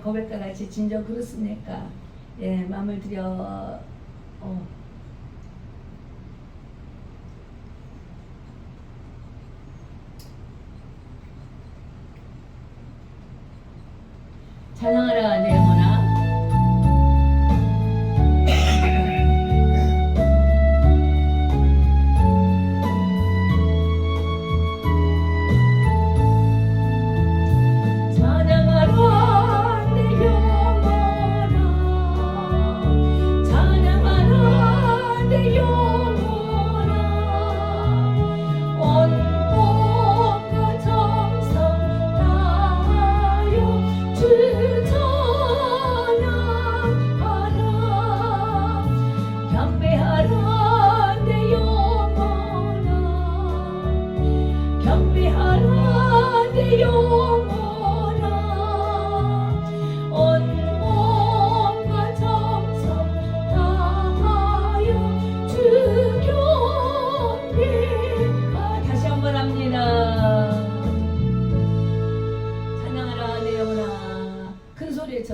고백과 같이 진정 그렇습니까? 예, 마음을 들여 찬양하라 내 영혼아.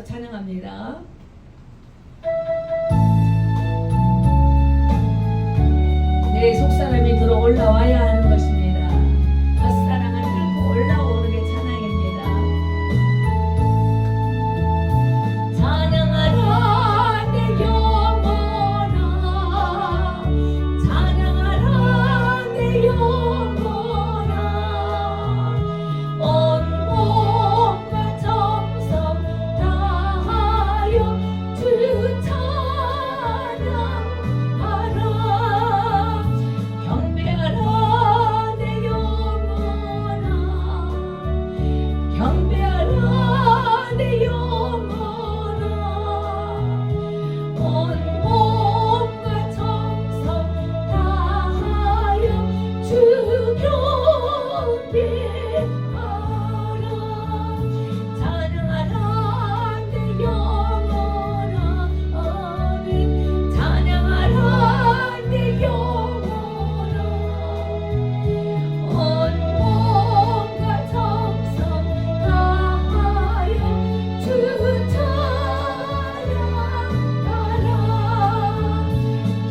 찬양합니다. 내 속사람이 들어 올라와야 하는 것입니다. 겉사랑을 뚫고 올라오는 게 찬양입니다. 찬양하라 내 영혼아, 찬양하라 내 영혼아, 온 몸과 정성 주 찬양하라. 경배하라 내 영혼아, 경배하라 내 영혼아, 온 몸과 정성 다하여 주 경배하라. 찬양하라 내 영혼아, 찬양하라 내 영혼아, 온 몸과 정성 다하여 주 찬양하라.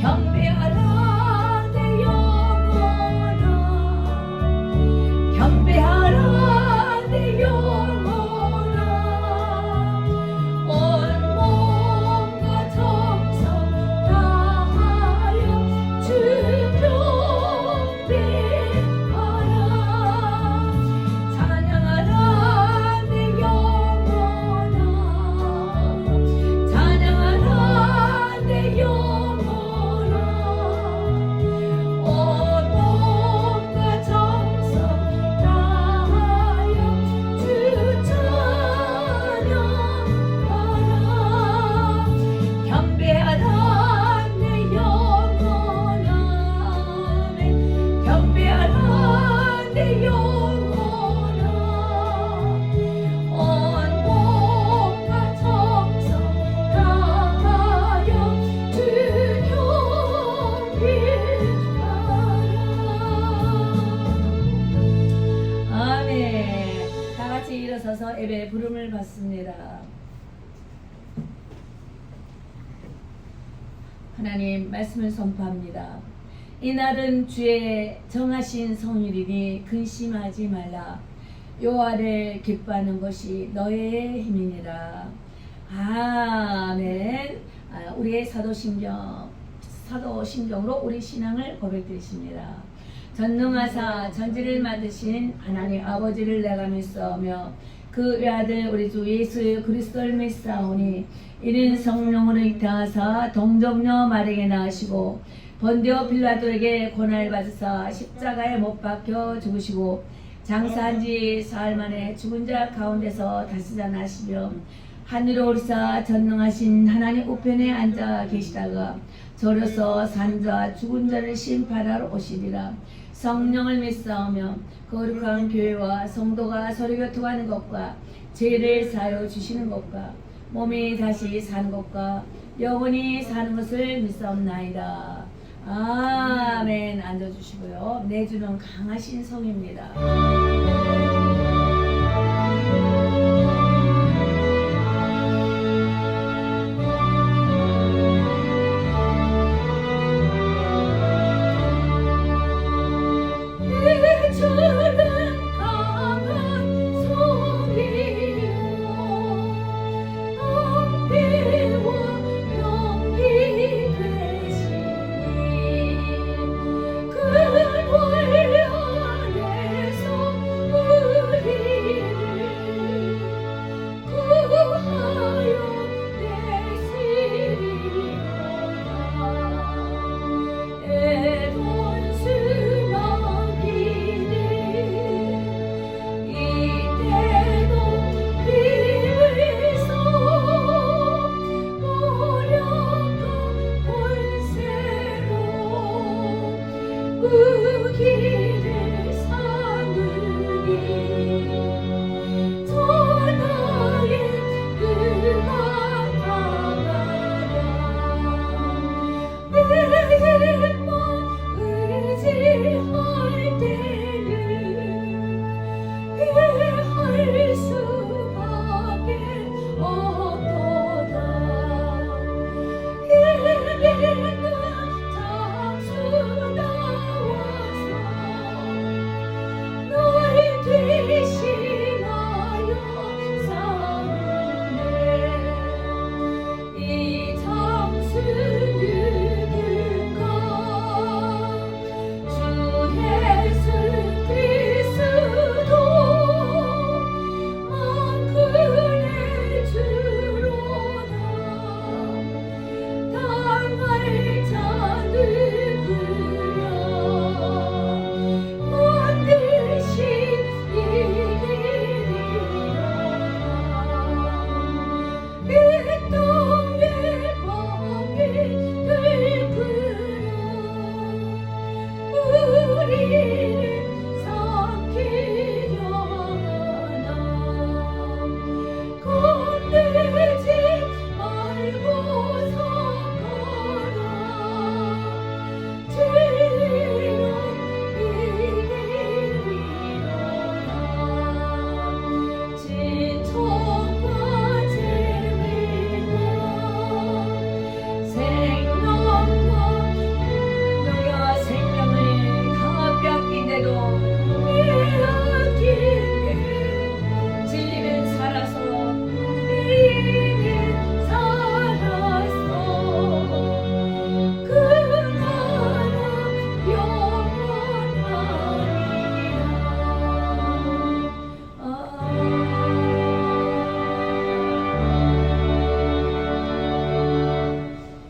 경배하라 내 영혼아, 경배하라 내 영혼아, 온 몸과 정성 다하여 주 경배하라. 찬양하라 내 영혼아, 찬양하라 내 영혼아, 온 몸과 정성 다하여 주 찬양하라. 경배하라 내 영혼아, 경배하라 내 영혼아, 온 몸과 정성 다하여 주 경배하라. 아멘. 다 같이 일어서서 예배 부름을 받습니다. 하나님 말씀을 선포합니다. 이날은 주의 정하신 성일이니 근심하지 말라. 여호와를 기뻐하는 것이 너의 힘이니라. 아멘. 우리의 사도신경으로 우리 신앙을 고백드리십니다. 전능하사 전지를 만드신 하나님 아버지를 내가 믿사오며 그 외아들 우리 주 예수 그리스도를 믿사오니 이는 성령으로 잉태하사 동정녀 마리아에게 낳으시고 본디오 빌라도에게 고난을 받으사 십자가에 못 박혀 죽으시고 장사한 지 사흘 만에 죽은 자 가운데서 다시 살아나시며 하늘로 오르사 전능하신 하나님 우편에 앉아 계시다가 저로서 산 자와 죽은 자를 심판하러 오시리라. 성령을 믿사오며 거룩한 교회와 성도가 서로 교통하는 것과 죄를 사하여 주시는 것과 몸이 다시 사는 것과 영원히 사는 것을 믿사옵나이다. 아멘. 앉아주시고요. 내 주는 강하신 성입니다.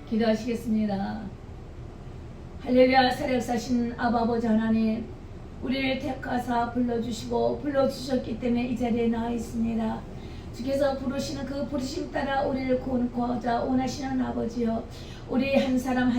기도하시겠습니다. 할렐루야. 살아역사신 아버지 하나님, 우리를 택하사 불러주셨기 때문에 이 자리에 나와 있습니다. 주께서 부르시는 그 부르심 따라 우리를 구원하고자 원하시는 아버지여, 우리 한 사람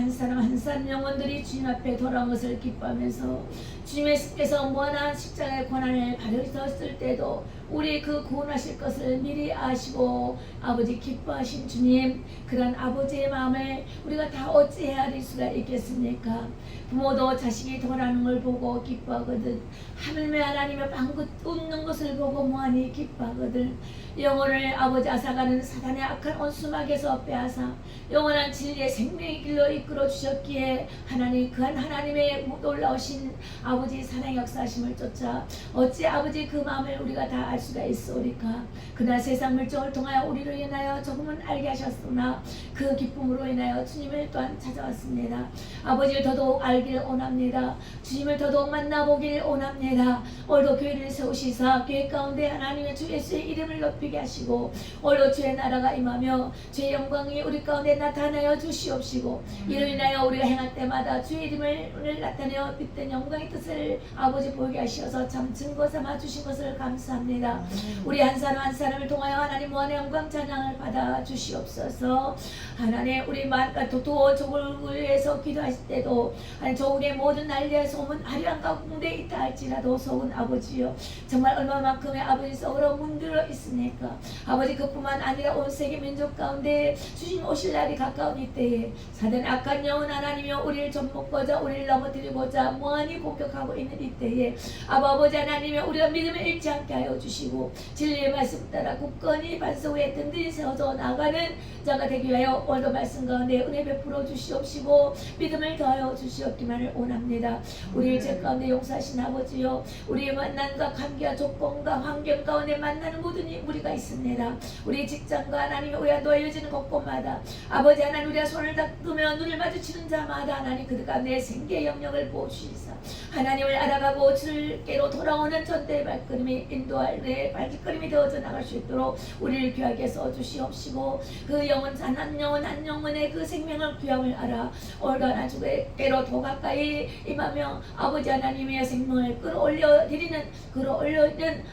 영혼들이 주님 앞에 돌아온 것을 기뻐하면서 주님의 손께서 무한한 십자가의 고난을 받으셨을 때도 우리 그 구원하실 것을 미리 아시고 아버지 기뻐하신 주님, 그런 아버지의 마음을 우리가 다 어찌 헤아릴 수가 있겠습니까? 부모도 자식이 돌아가는 걸 보고 기뻐하거든. 하늘의 하나님의 방긋 웃는 것을 보고 무한히 기뻐하거든. 영혼을 아버지 앗아가는 사단의 악한 원수막에서 빼앗아 영원한 진리의 생명의 길로 이끌어 주셨기에 하나님, 그한 하나님의 놀라우신 아버지 사랑의 역사하심을 쫓아 어찌 아버지 그 마음을 우리가 다 알 수가 있으오리까. 그날 세상 물정을 통하여 우리로 인하여 조금은 알게 하셨으나 그 기쁨으로 인하여 주님을 또한 찾아왔습니다. 아버지를 더더욱 알기를 원합니다. 주님을 더더욱 만나보기를 원합니다. 오늘도 교회를 세우시사 교회 가운데 하나님의 주 예수의 이름을 높이게 하시고 오늘도 주의 나라가 임하며 주의 영광이 우리 가운데 나타나여 주시옵시고 이로 인하여 우리가 행할 때마다 주의 이름을 나타내어 빛된 영광의 뜻을 아버지 보이게 하셔서 참 증거 삼아 주신 것을 감사합니다. 우리 한 사람 한 사람을 통하여 하나님 무한의 영광 찬양을 받아 주시옵소서. 하나님, 우리 도토 조국을 위해서 기도하실 때도 조국의 모든 난리와 소문 아리랑 가운데 있다 할지라도 속은 아버지요, 정말 얼마만큼의 아버지 속으로 문들어 있습니까. 아버지, 그뿐만 아니라 온 세계 민족 가운데 주님 오실 날이 가까운 이때에 사단 악한 영혼 하나님이여 우리를 좀먹고자 우리를 넘어뜨리고자 무한히 공격하고 있는 이때에 아버지 하나님이여 우리가 믿음을 잃지 않게 하여 주시고 진리의 말씀 따라 굳건히 반석 위에 든든히 세워져 나가는 자가 되기 위하여 오늘도 말씀 가운데 은혜 베풀어 주시옵시고 믿음을 더하여 주시옵기만을 원합니다. 우리의 죄 가운데 용서하신 아버지여, 우리의 만난과 감기와 조건과 환경 가운데 만나는 모든 우리가 있습니다. 우리의 직장과 하나님 우리가 놓여지는 곳곳마다 아버지 하나님 우리가 손을 닦으며 눈을 마주치는 자마다 하나님 그들과 내 생계의 영역을 보시사 하나님을 알아가고 주께로 돌아오는 전대의 발걸음이 인도할 내 발걸음이 되어져 나갈 수 있도록 우리를 귀하게 써주시옵시고 그 영혼 한 영혼 한 영혼의 그 생명을 귀함을 알아 올가나 주께로 더 가까이 임하며 아버지 하나님의 생명을 끌어올려드리는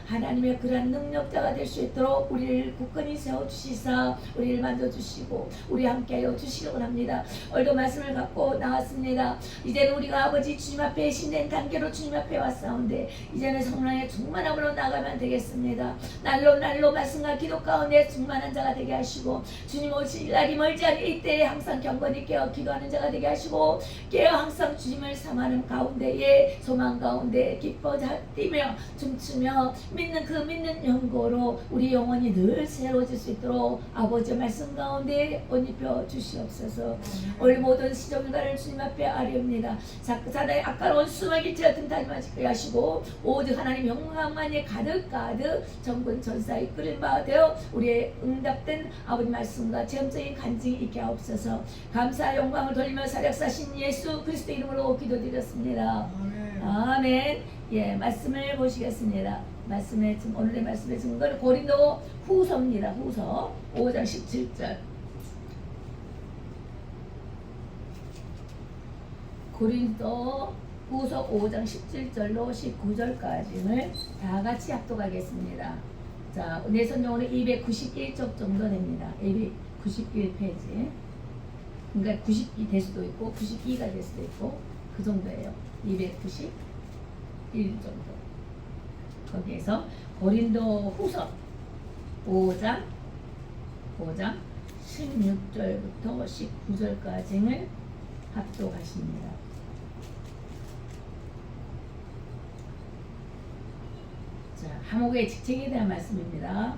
하나님의 그러한 능력자가 될 수 있도록 우리를 굳건히 세워주시사 우리를 만져주시고 우리 함께하여 주시기 원합니다. 오늘도 말씀을 갖고 나왔습니다. 이제는 우리가 아버지 주님 앞에 신된 단계로 주님 앞에 왔사온데 이제는 성령의 충만함으로 나가면 되겠습니다. 날로 말씀과 기도 가운데 충만한 자가 되게 하시고 주님 오실 날이 멀지 않은 이때에 항상 경건히 깨어 기도하는 자가 되게 하시고 깨어 항상 주님을 삼하는 가운데에 소망 가운데 기뻐 뛰며 춤추며 믿는 연고로 우리 영혼이 늘 새로워질 수 있도록 아버지 말씀 가운데 옷 입혀 주시옵소서. 오늘 모든 시종일관을 주님 앞에 아뢰옵니다. 사단의 아까운 수막이 든든하게 하시고 오직 하나님 영광만이 가득 정군 전사 이끌림 바 되어 우리의 응답된 아버지 말씀과 체험적인 간증이 있게 하옵소서. 감사 영광을 돌리며 사력사신 예수 그리스도 이름으로 기도드렸습니다. 아멘. 예, 말씀을 보시겠습니다. 오늘의 말씀의 증거는 고린도 후서입니다. 후서 5장 17절. 고린도 후서 5장 17절로 19절까지를 다 같이 합독하겠습니다. 자, 내 선정으로 291쪽 정도 됩니다. 291페이지. 그러니까 90이 될 수도 있고 92가 될 수도 있고 그 정도예요. 291 정도. 거기에서 고린도 후서 5장 16절부터 19절까지를 합독하십니다. 자, 하목의 직책에 대한 말씀입니다.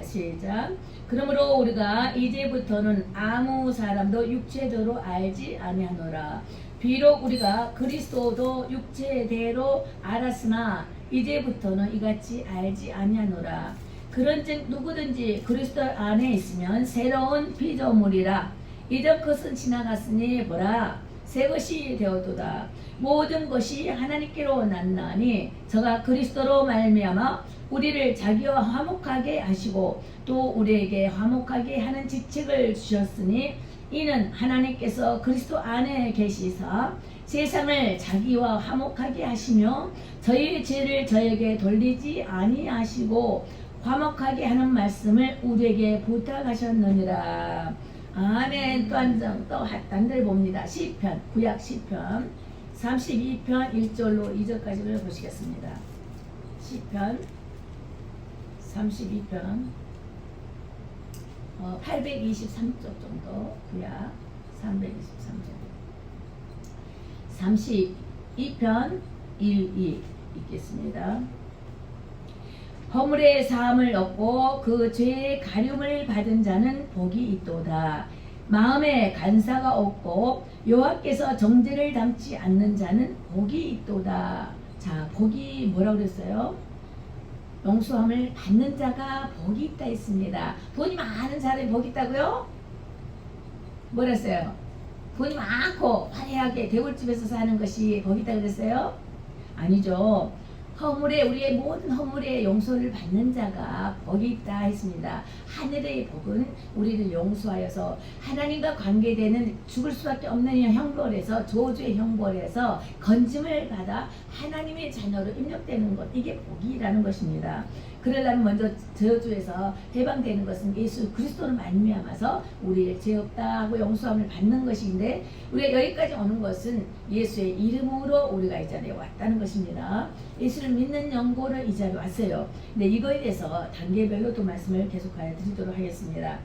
시작. 그러므로 우리가 이제부터는 아무 사람도 육체대로 알지 아니하노라. 비록 우리가 그리스도도 육체대로 알았으나 이제부터는 이같이 알지 아니하노라. 그런즉 누구든지 그리스도 안에 있으면 새로운 피조물이라. 이전 것은 지나갔으니 보라 새 것이 되었도다. 모든 것이 하나님께로 났나니 저가 그리스도로 말미암아 우리를 자기와 화목하게 하시고 또 우리에게 화목하게 하는 직책을 주셨으니 이는 하나님께서 그리스도 안에 계시사 세상을 자기와 화목하게 하시며 저희의 죄를 저에게 돌리지 아니하시고 화목하게 하는 말씀을 우리에게 부탁하셨느니라. 아멘. 또 한 절 봅니다. 시편, 구약 시편 32편 1절로 2절까지를 보시겠습니다. 시편 32편 823쪽 정도, 구약 323절 32편 1, 2 읽겠습니다. 허물의 사함을 얻고 그 죄의 가듐을 받은 자는 복이 있도다. 마음에 간사가 없고 여호와께서 정죄를 담지 않는 자는 복이 있도다. 자, 복이 뭐라고 그랬어요? 용서함을 받는 자가 복이 있다 했습니다. 돈이 많은 사람이 복이 있다고요? 뭐랬어요? 돈이 많고 화려하게 대골집에서 사는 것이 복이 있다 그랬어요? 아니죠. 허물에 우리의 모든 허물의 용서를 받는 자가 복이 있다 했습니다. 하늘의 복은 우리를 용서하여서 하나님과 관계되는 죽을 수밖에 없는 형벌에서 저주의 형벌에서 건짐을 받아 하나님의 자녀로 입력되는 것, 이게 복이라는 것입니다. 그러려면 먼저 저주에서 해방되는 것은 예수 그리스도를 말미암아서 우리의 죄 없다 하고 용서함을 받는 것인데, 우리가 여기까지 오는 것은 예수의 이름으로 우리가 이 자리에 왔다는 것입니다. 예수를 믿는 영고를 이 자리에 왔어요. 근데 이거에 대해서 단계별로 또 말씀을 계속하여 드리도록 하겠습니다.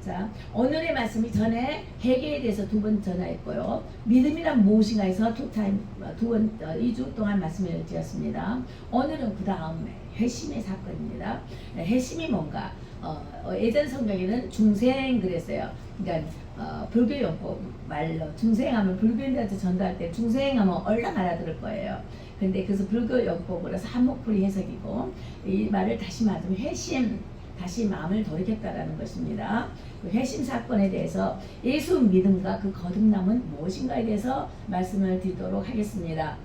자, 오늘의 말씀이 전에 회개에 대해서 2번 전하였고요. 믿음이란 무엇인가 해서 2주 동안 말씀을 드렸습니다. 오늘은 그 다음에 회심의 사건입니다. 회심이 뭔가? 예전 성경에는 중생 그랬어요. 그러니까 불교 용법 말로 중생하면 불교인들한테 전달할 때 중생하면 얼른 알아들을 거예요. 근데 그래서 불교 용법으로 한목풀이 해석이고, 이 말을 다시 말하면 회심, 다시 마음을 돌이켰다라는 것입니다. 그 회심 사건에 대해서 예수 믿음과 그 거듭남은 무엇인가에 대해서 말씀을 드리도록 하겠습니다.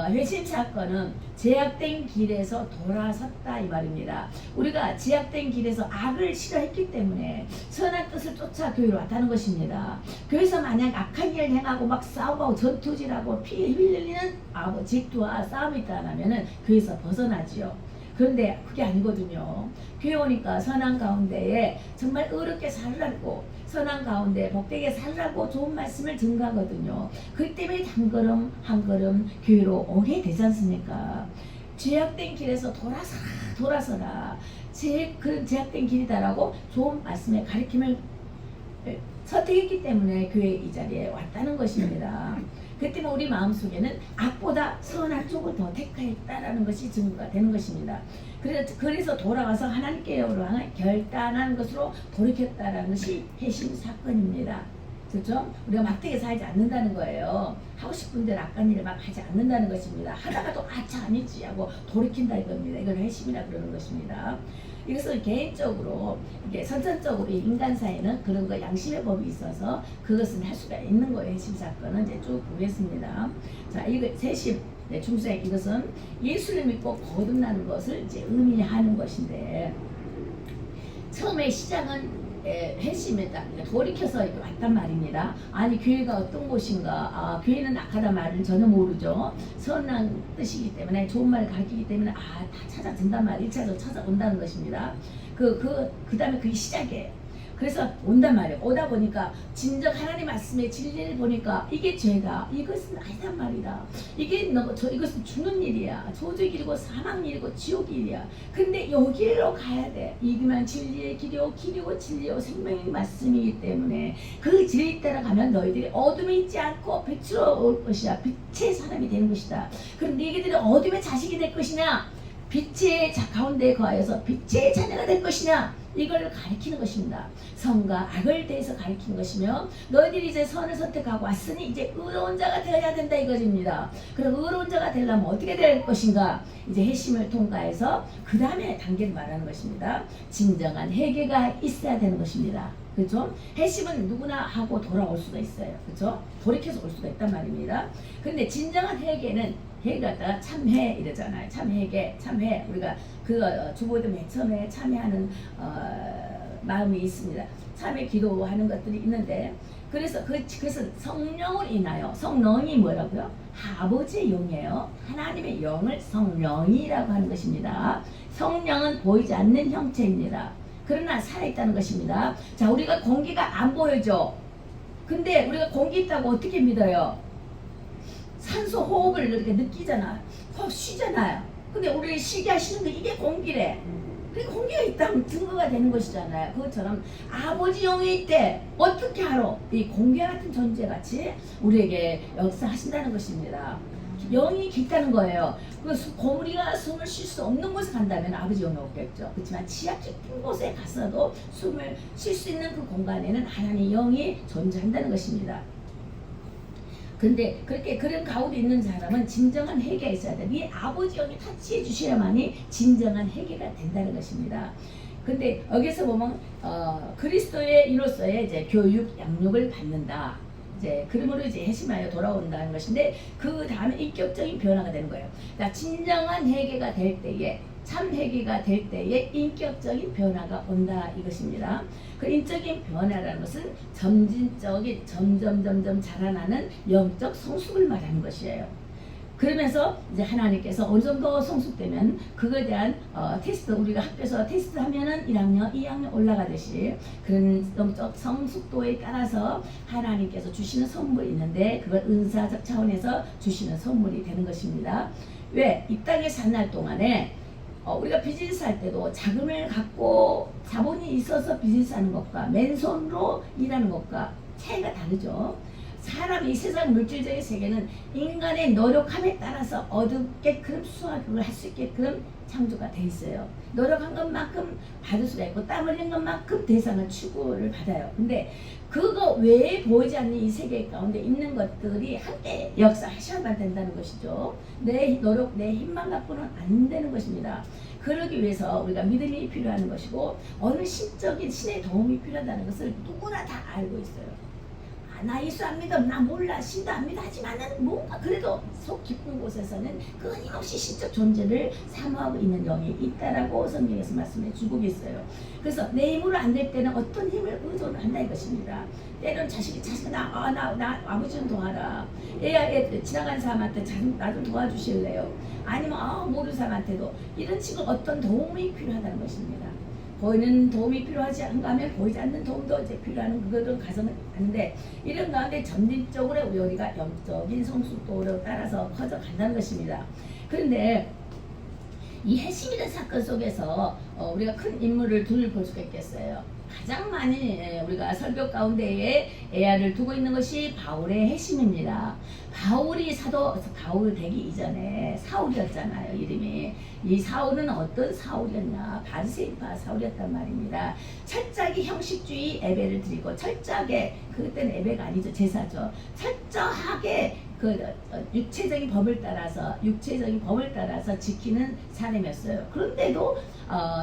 회심 사건은 제약된 길에서 돌아섰다 이 말입니다. 우리가 제약된 길에서 악을 싫어했기 때문에 선한 뜻을 쫓아 교회로 왔다는 것입니다. 교회에서 만약 악한 일을 행하고 막 싸우고 전투질하고 피 흘리는 질투와 싸움이 있다면 교회에서 벗어나지요. 그런데 그게 아니거든요. 교회 오니까 선한 가운데에 정말 의롭게 살라고, 선한 가운데 복되게 살라고 좋은 말씀을 증거하거든요. 그 때문에 한 걸음 한 걸음 교회로 오게 되지 않습니까? 죄악된 길에서 돌아서라. 그런 죄악된 길이다라고 좋은 말씀의 가르침을 선택했기 때문에 교회 이 자리에 왔다는 것입니다. 그 때문에 우리 마음속에는 악보다 선한 쪽을 더 택하였다라는 것이 증거가 되는 것입니다. 그래서 돌아가서 하나님께로 향해 결단한 것으로 돌이켰다라는 것이 회심 사건입니다. 그렇죠? 우리가 막대기 살지 않는다는 거예요. 하고 싶은 대로 악한 일을 막 하지 않는다는 것입니다. 하다가도 아차 아니지 하고 돌이킨다 이겁니다. 이걸 회심이라 그러는 것입니다. 이것은 개인적으로, 이게 선천적으로 인간 사이에는 그런 거 양심의 법이 있어서 그것은 할 수가 있는 거예요. 회심 사건은 이제 쭉 보겠습니다. 자, 이거 회심, 중생, 이것은 예수를 믿고 거듭나는 것을 이제 의미하는 것인데, 처음에 시작은 회심이다. 돌이켜서 이렇게 왔단 말입니다. 아니, 교회가 어떤 곳인가? 교회는 악하다 말을 전혀 모르죠. 선한 뜻이기 때문에, 좋은 말을 가르치기 때문에 다 찾아든단 말이에요. 1차적으로 찾아온다는 것입니다. 그 다음에 그게 시작이에요. 그래서 온단 말이에요. 오다 보니까 진정 하나님 말씀의 진리를 보니까 이게 죄다. 이것은 아니단 말이다. 이것은 죽는 일이야. 저주의 길이고 사망 일이고 지옥 일이야. 근데 여기로 가야 돼. 이기만 진리의 길이요, 길이고 진리요, 생명의 말씀이기 때문에 그 진리 따라 가면 너희들이 어둠에 있지 않고 빛으로 올 것이야. 빛의 사람이 되는 것이다. 그럼 너희들이 어둠의 자식이 될 것이냐? 빛의 가운데 거하여서 빛의 자녀가 될 것이냐? 이걸 가리키는 것입니다. 선과 악을 대해서 가리키는 것이며, 너희들이 이제 선을 선택하고 왔으니 이제 의로운 자가 되어야 된다 이것입니다. 그럼 의로운 자가 되려면 어떻게 될 것인가? 이제 회심을 통과해서 그 다음에 단계를 말하는 것입니다. 진정한 회개가 있어야 되는 것입니다. 그렇죠? 회심은 누구나 하고 돌아올 수가 있어요. 그렇죠? 돌이켜서 올 수가 있단 말입니다. 그런데 진정한 회개는, 회개 갖다가 참회 이러잖아요. 참회개, 참회. 우리가 주보도 맨 처음에 참회하는 마음이 있습니다. 참회 기도하는 것들이 있는데, 그래서 성령을 인하여, 성령이 뭐라고요? 아버지의 영이에요. 하나님의 영을 성령이라고 하는 것입니다. 성령은 보이지 않는 형체입니다. 그러나 살아있다는 것입니다. 자, 우리가 공기가 안 보여져. 근데 우리가 공기 있다고 어떻게 믿어요? 산소 호흡을 이렇게 느끼잖아. 호흡 쉬잖아요. 근데 우리 쉬게 하시는 게 이게 공기래. 그러니까 공기가 있다면 증거가 되는 것이잖아요. 그것처럼 아버지 영이 있대. 어떻게 알아? 이 공기 같은 존재같이 우리에게 역사하신다는 것입니다. 영이 깊다는 거예요. 그 고무리가 숨을 쉴 수 없는 곳에 간다면 아버지 영이 없겠죠. 그렇지만 지하 깊은 곳에 가서도 숨을 쉴 수 있는 그 공간에는 하나님의 영이 존재한다는 것입니다. 근데 그렇게 그런 가운데 있는 사람은 진정한 회개가 있어야 돼. 이 아버지 영이 같이 해주셔야만이 진정한 회개가 된다는 것입니다. 근데 여기서 보면 그리스도의 이로서의 이제 교육 양육을 받는다. 이제 그러므로 이제 회심하여 돌아온다는 것인데 그 다음에 인격적인 변화가 되는 거예요. 그러니까 진정한 회개가 될 때에 참 회개가 될 때에 인격적인 변화가 온다 이것입니다. 그 인적인 변화라는 것은 점진적인 점점 자라나는 영적 성숙을 말하는 것이에요. 그러면서 이제 하나님께서 어느 정도 성숙되면 그거에 대한 테스트, 우리가 학교에서 테스트하면은 1학년, 2학년 올라가듯이 그런 영적 성숙도에 따라서 하나님께서 주시는 선물이 있는데 그걸 은사적 차원에서 주시는 선물이 되는 것입니다. 왜? 이 땅에 산 날 동안에 우리가 비즈니스 할 때도 자금을 갖고 자본이 있어서 비즈니스 하는 것과 맨손으로 일하는 것과 차이가 다르죠. 사람이 이 세상 물질적인 세계는 인간의 노력함에 따라서 얻게끔 수확을 할 수 있게끔 창조가 돼 있어요. 노력한 것만큼 받을 수가 있고 땀 흘린 것만큼 대상을 추구를 받아요. 근데 그거 외에 보이지 않는 이 세계 가운데 있는 것들이 함께 역사하셔야만 된다는 것이죠. 내 노력, 내 힘만 갖고는 안 되는 것입니다. 그러기 위해서 우리가 믿음이 필요한 것이고 어느 신적인 신의 도움이 필요하다는 것을 누구나 다 알고 있어요. 나 예수 안 믿어, 나 몰라, 신도 안 믿어 하지만은 뭔가 그래도 속 깊은 곳에서는 끊임없이 신적 존재를 사모하고 있는 영이 있다라고 성경에서 말씀해 주고 있어요. 그래서 내 힘으로 안 될 때는 어떤 힘을 의존을 한다 이것입니다. 때론 자식이 나 아버지 좀 도와라. 애 지나간 사람한테 나 좀 도와주실래요? 아니면 모르는 사람한테도 이런 식으로 어떤 도움이 필요하다는 것입니다. 보이는 도움이 필요하지 않은가 하면 보이지 않는 도움도 이제 필요한 그거는 가서는 안 돼. 이런 가운데 점진적으로 우리가 영적인 성숙도를 따라서 커져간다는 것입니다. 그런데 이 핵심이라는 사건 속에서 우리가 큰 인물을 둘 볼 수가 있겠어요. 가장 많이 우리가 설교 가운데에 애야를 두고 있는 것이 바울의 핵심입니다. 바울이 사도 바울 되기 이전에 사울이었잖아요. 이름이. 이 사울은 어떤 사울이었냐? 바리새인파 사울이었단 말입니다. 철저하게 형식주의 예배를 드리고 철저하게 그때는 예배가 아니죠. 제사죠. 철저하게 그 육체적인 법을 따라서 지키는 사람이었어요. 그런데도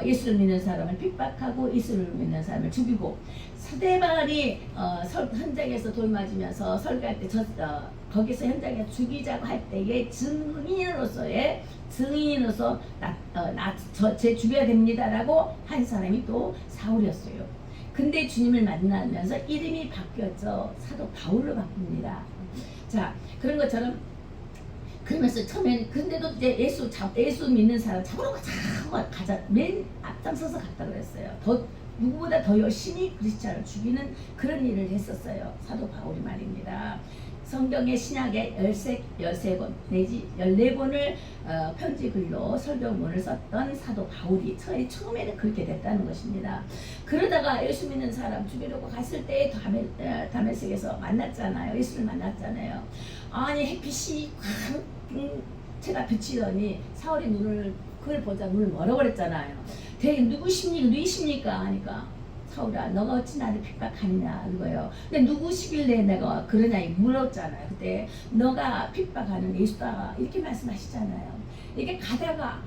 예수를 믿는 사람을 핍박하고 예수를 믿는 사람을 죽이고 스데반이 현장에서 돌 맞으면서 설교할 때 거기서 현장에 죽이자고 할 때의 증인으로서 제 죽여야 됩니다라고 한 사람이 또 사울이었어요. 근데 주님을 만나면서 이름이 바뀌었죠. 사도 바울로 바꿉니다. 자, 그런 것처럼 그러면서 처음에는 근데도 이제 예수 믿는 사람 잡으러 가자 맨 앞장서서 갔다 그랬어요. 누구보다 더 열심히 그리스도를 죽이는 그런 일을 했었어요. 사도 바울이 말입니다. 성경의 신약에 13권 내지 14권을 편지글로 설교문을 썼던 사도 바울이 처음에는 그렇게 됐다는 것입니다. 그러다가 예수 믿는 사람 죽이려고 갔을 때 다메섹에서 만났잖아요. 예수를 만났잖아요. 아니 햇빛이 제가 비치더니 사울이 그걸 보자 눈을 멀어버렸잖아요. 누구십니까 하니까 사울아 너가 어찌 나를 핍박하느냐 이거예요. 근데 누구시길래 내가 그러냐 물었잖아요. 그때 너가 핍박하는 예수다 이렇게 말씀하시잖아요. 이게 가다가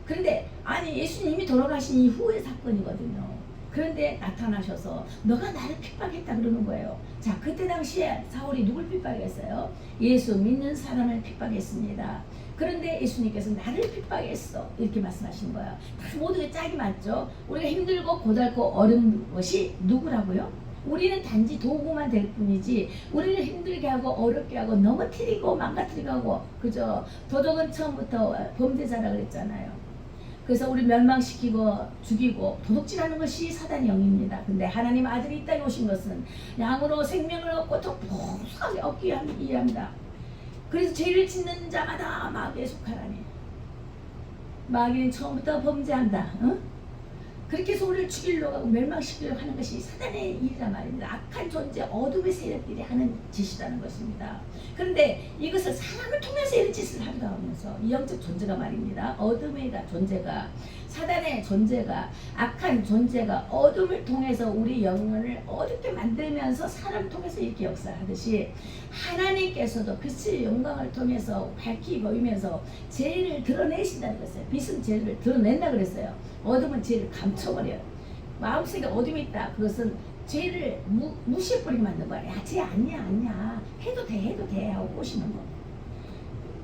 그런데 아니 예수님이 돌아가신 이후의 사건이거든요. 그런데 나타나셔서 너가 나를 핍박했다 그러는 거예요. 자, 그때 당시에 사울이 누굴 핍박했어요? 예수 믿는 사람을 핍박했습니다. 그런데 예수님께서 나를 핍박했어 이렇게 말씀하신 거예요. 다 모두가 짝이 맞죠. 우리가 힘들고 고달고 어려운 것이 누구라고요? 우리는 단지 도구만 될 뿐이지 우리를 힘들게 하고 어렵게 하고 넘어뜨리고 망가뜨리고 하고 그죠. 도덕은 처음부터 범죄자라 그랬잖아요. 그래서 우리 멸망시키고 죽이고 도둑질하는 것이 사단의 영입니다. 근데 하나님 아들이 이 땅에 오신 것은 양으로 생명을 얻고 더 풍성하게 얻기 위함이다. 그래서 죄를 짓는 자마다 마귀에 속하라니. 마귀는 처음부터 범죄한다. 응? 그렇게 해서 우리를 죽이려고 하고 멸망시키려고 하는 것이 사단의 일이란 말입니다. 악한 존재, 어둠의 세력들이 하는 짓이라는 것입니다. 그런데 이것을 사람을 통해서 이런 짓을 하기도 하면서 이 영적 존재가 말입니다. 어둠의 존재가, 사단의 존재가, 악한 존재가 어둠을 통해서 우리 영혼을 어둡게 만들면서 사람을 통해서 이렇게 역사하듯이 하나님께서도 빛의 영광을 통해서 밝히 보이면서 죄를 드러내신다는 것이에요. 빛은 죄를 드러낸다 그랬어요. 어둠은 죄를 감춰버려요. 마음속에 어둠이 있다. 그것은 죄를 무시해버리게 만든 거야. 야, 죄 아니야. 해도 돼 하고 꼬시는 거.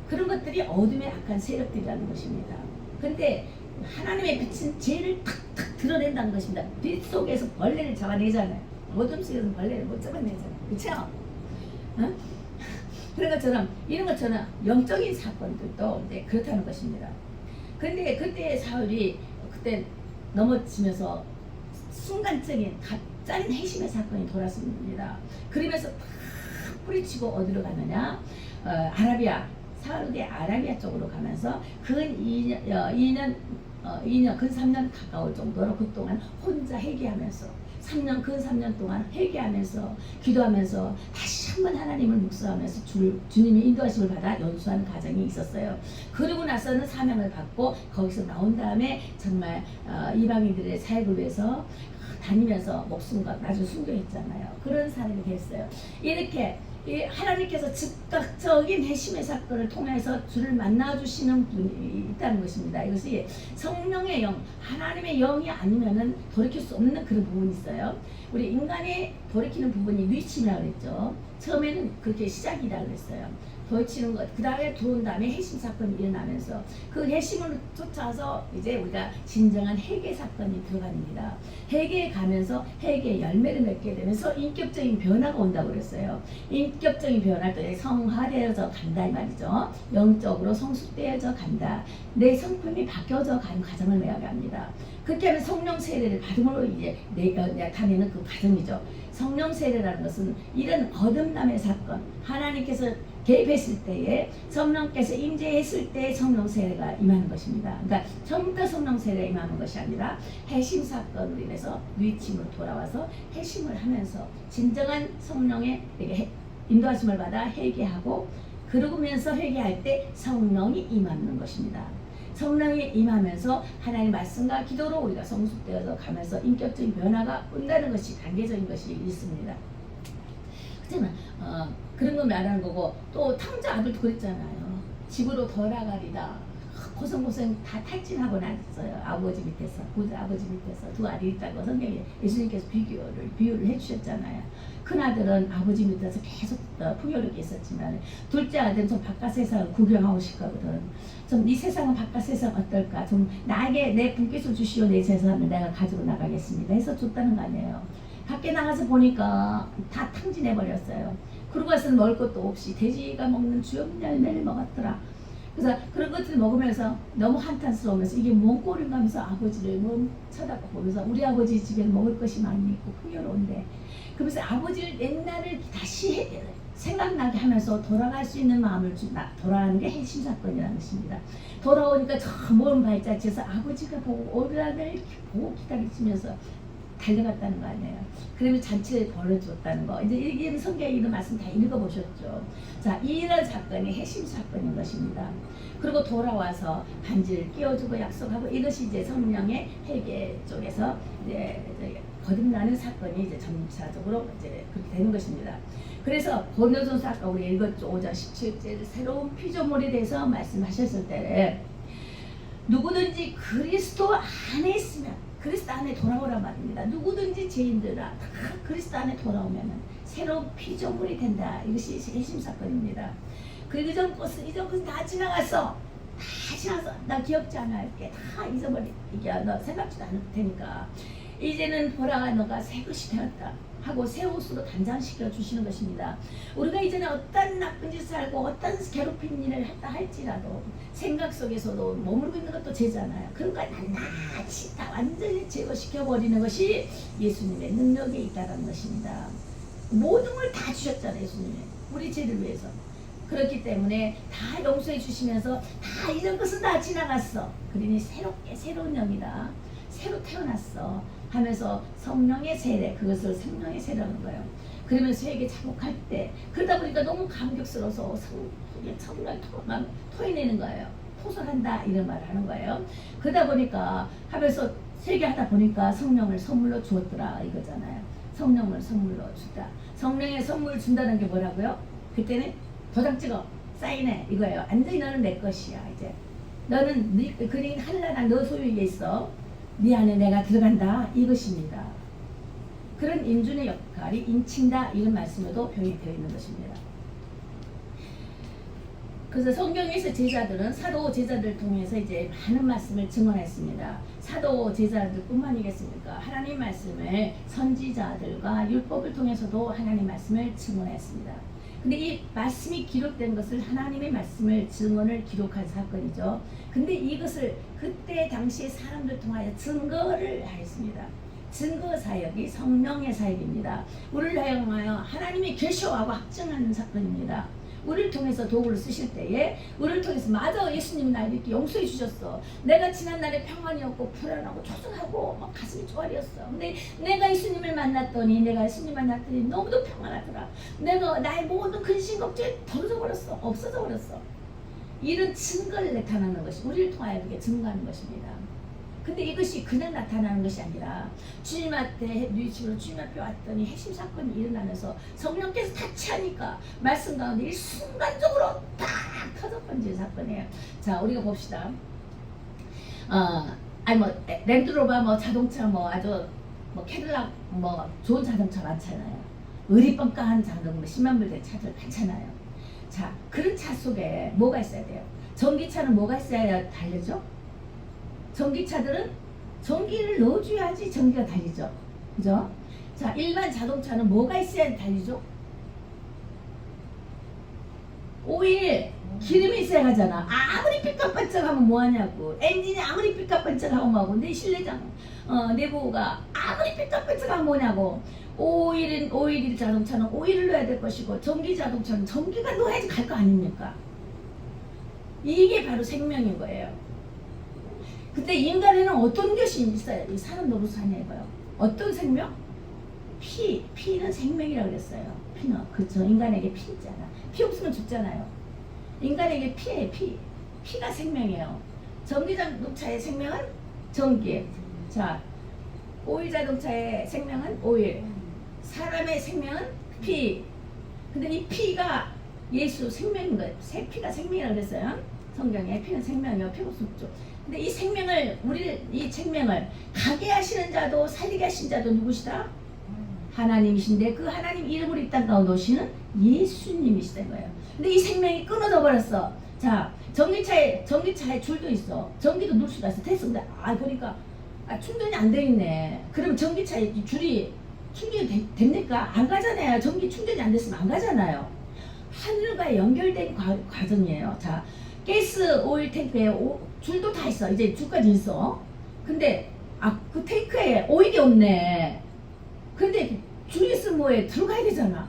그런 것들이 어둠의 악한 세력들이라는 것입니다. 근데 하나님의 빛은 죄를 탁탁 드러낸다는 것입니다. 빛 속에서 벌레를 잡아내잖아요. 어둠 속에서 벌레를 못 잡아내잖아요. 그렇죠? 어? 그런 것처럼 이런 것처럼 영적인 사건들도 이제 그렇다는 것입니다. 근데 그때 사울이 그때 넘어지면서 순간적인 가짜린 핵심의 사건이 돌았습니다. 그러면서 탁 뿌리치고 어디로 가느냐? 아라비아, 사우디 아라비아 쪽으로 가면서 근 2년, 근 3년 가까울 정도로 그동안 혼자 회개하면서 근 3년 동안 회개하면서 기도하면서 다시 한번 하나님을 묵상하면서 주님의 인도하심을 받아 연수하는 과정이 있었어요. 그러고 나서는 사명을 받고 거기서 나온 다음에 정말 이방인들의 사역을 위해서 다니면서 목숨과 나중에 순교했잖아요. 그런 사람이 됐어요. 이렇게 하나님께서 즉각적인 핵심의 사건을 통해서 주를 만나주시는 분이 있다는 것입니다. 이것이 성령의 영, 하나님의 영이 아니면은 돌이킬 수 없는 그런 부분이 있어요. 우리 인간이 돌이키는 부분이 뉘침이라고 그랬죠. 처음에는 그렇게 시작이라고 그랬어요. 돌이키는 것, 그 다음에 들어온 다음에 핵심 사건이 일어나면서 그 핵심을 쫓아서 이제 우리가 진정한 회개 사건이 들어갑니다. 회개에 가면서 회개의 열매를 맺게 되면서 인격적인 변화가 온다고 그랬어요. 인격적인 변화도 성화되어져 간다 이 말이죠. 영적으로 성숙되어져 간다. 내 성품이 바뀌어져 가는 과정을 말합니다. 그렇게 하면 성령 세례를 받음으로 이제 나타내는 그 과정이죠. 성령 세례라는 것은 이런 거듭남의 사건, 하나님께서 개입했을 때에 성령께서 임재했을 때 성령 세례가 임하는 것입니다. 그러니까 처음부터 성령 세례가 임하는 것이 아니라 핵심 사건으로 인해서 뉘침으로 돌아와서 핵심을 하면서 진정한 성령의 인도하심을 받아 회개하고 그러면서 회개할 때 성령이 임하는 것입니다. 성령이 임하면서 하나님의 말씀과 기도로 우리가 성숙되어서 가면서 인격적인 변화가 온다는 것이 단계적인 것이 있습니다. 그렇잖아. 그런 거 말하는 거고 또 탕자 아들도 그랬잖아요. 집으로 돌아가리다. 고생고생 다 탈진하고 났어요. 아버지 밑에서 아버지 밑에서 두 아들이 있다고 성경에 예수님께서 비유를 해주셨잖아요. 큰 아들은 아버지 밑에서 계속 풍요롭게 있었지만 둘째 아들은 좀 바깥 세상을 구경하고 싶거든. 좀 이 세상은 바깥 세상 어떨까? 좀 나에게 내 분께서 주시오 내 재산을 내가 가지고 나가겠습니다 해서 줬다는 거 아니에요. 밖에 나가서 보니까 다 탕진해버렸어요. 그러고 와서는 먹을 것도 없이 돼지가 먹는 주염 열매를 먹었더라. 그래서 그런 것들을 먹으면서 너무 한탄스러우면서 이게 뭔 꼴인가 하면서 아버지를 쳐다보면서 우리 아버지 집에는 먹을 것이 많이 있고 풍요로운데 그러면서 아버지를 옛날을 다시 생각나게 하면서 돌아갈 수 있는 마음을 돌아가는 게 핵심 사건이라는 것입니다. 돌아오니까 저 먼 발자취에서 아버지가 보고 오라를 보고 기다리시면서 달려갔다는 거 아니에요. 그러면 잔치를 벌어줬다는 거. 이제 이런 성경에 있는 말씀 다 읽어보셨죠. 자, 이런 사건이 핵심 사건인 것입니다. 그리고 돌아와서 반지를 끼워주고 약속하고 이것이 이제 성령의 회개 쪽에서 이제 거듭나는 사건이 이제 점차적으로 이제 그렇게 되는 것입니다. 그래서 고노전서 아까 우리 읽었죠. 5장 17절 새로운 피조물에 대해서 말씀하셨을 때 누구든지 그리스도 안에 있으면 그리스도 안에 돌아오란 말입니다. 누구든지 죄인들아 다 그리스도 안에 돌아오면 새로운 피조물이 된다. 이것이 핵심 사건입니다. 그 이전 것은 다 지나갔어. 다 지나서 나 기억지 않을게. 다 잊어버리게 너 생각지도 않을 테니까 이제는 보라 너가 새 것이 되었다 하고 새 옷으로 단장시켜 주시는 것입니다. 우리가 이전에 어떤 나쁜 짓을 하고 어떤 괴롭힌 일을 했다 할지라도 생각 속에서도 머물고 있는 것도 죄잖아요. 그런 걸 낱낱이 다 완전히 제거시켜 버리는 것이 예수님의 능력에 있다는 것입니다. 모든 걸 다 주셨잖아요. 예수님이 우리 죄를 위해서. 그렇기 때문에 다 용서해 주시면서 다 이런 것은 다 지나갔어. 그러니 새롭게 새로운 영이다. 새로 태어났어 하면서 성령의 세례, 그것을 생명의 세례라는 거예요. 그러면서 세계 자복할 때 그러다 보니까 너무 감격스러워서 성령이 토해내는 거예요. 토설한다 이런 말을 하는 거예요. 그러다 보니까 하면서 세계하다 보니까 성령을 선물로 주었더라 이거잖아요. 성령을 선물로 주다. 성령의 선물을 준다는 게 뭐라고요? 그때는 도장 찍어 사인해 이거예요. 완전히 너는 내 것이야. 이제 너는 그러니 한나라 너 소유에 있어. 네 안에 내가 들어간다 이것입니다. 그런 인준의 역할이 인친다 이런 말씀에도 표현되어 있는 것입니다. 그래서 성경에서 제자들은 사도 제자들 통해서 이제 많은 말씀을 증언했습니다. 사도 제자들뿐만이겠습니까? 하나님 말씀을 선지자들과 율법을 통해서도 하나님 말씀을 증언했습니다. 근데 이 말씀이 기록된 것을 하나님의 말씀을 증언을 기록한 사건이죠. 근데 이것을 그때 당시에 사람들 통하여 증거를 하였습니다. 증거 사역이 성령의 사역입니다. 우리를 하여금하여 하나님이 계셔하고 확증하는 사건입니다. 우리를 통해서 도구를 쓰실 때에 우리를 통해서 맞아 예수님이 날 이렇게 용서해 주셨어. 내가 지난날에 평안이었고 불안하고 초조하고 막 가슴이 조아리었어. 근데 내가 예수님을 만났더니 너무도 평안하더라. 내가 나의 모든 근심 걱정이 덜어져 버렸어. 없어져 버렸어. 이런 증거를 나타나는 것이 우리를 통하여 그렇게 증거하는 것입니다. 근데 이것이 그냥 나타나는 것이 아니라 주님한테 누이집으로 주님 앞에 왔더니 핵심 사건이 일어나면서 성령께서 타치하니까 말씀 가운데 순간적으로 딱 터져버린 사건이에요. 자, 우리가 봅시다. 랜드로버 자동차 아주 캐딜락 좋은 자동차 많잖아요. 의리뻥까한 자동차 10만 불대 차들 많잖아요. 자, 그런 차 속에 뭐가 있어야 돼요? 전기차는 뭐가 있어야 달려죠? 전기차들은 전기를 넣어줘야지 전기가 달리죠. 그죠? 자, 일반 자동차는 뭐가 있어야 달리죠? 오일, 기름이 있어야 하잖아. 아무리 삐까뻔쩍하면 뭐하냐고. 엔진이 아무리 삐까뻔쩍하고 뭐하고. 내 실내장, 내부가 아무리 삐까뻔쩍하면 뭐냐고. 오일 자동차는 오일을 넣어야 될 것이고, 전기 자동차는 전기가 넣어야지 갈 거 아닙니까? 이게 바로 생명인 거예요. 근데 인간에는 어떤 것이 있어요? 이 사람 노릇 하냐고요. 어떤 생명? 피는 생명이라고 그랬어요. 피는 그렇죠. 인간에게 피 있잖아. 피 없으면 죽잖아요. 인간에게 피예요. 피가 생명이에요. 전기 자동차의 생명은 전기. 자, 오일 자동차의 생명은 오일. 사람의 생명은 피. 근데 이 피가 예수 생명인 거예요. 피가 생명이라고 그랬어요. 성경에 피는 생명이요. 피가 없으면 죽죠. 근데 이 생명을 이 생명을 가게 하시는 자도 살리게 하신 자도 누구시다? 하나님이신데 그 하나님 이름으로 이 땅 가운데 오시는 예수님이시다는 거예요. 근데 이 생명이 끊어져 버렸어. 자, 전기차에 줄도 있어. 전기도 넣을 수가 있어. 됐어. 근데 보니까 충전이 안 돼 있네. 그러면 전기차에 줄이 충전이 됩니까? 안 가잖아요. 전기 충전이 안 됐으면 안 가잖아요. 하늘과 연결된 과정이에요. 자, 가스 오일 탱크에 줄도 다 있어. 이제 줄까지 있어. 근데 그 탱크에 오일이 없네. 근데 줄이 있으면 뭐해? 들어가야 되잖아.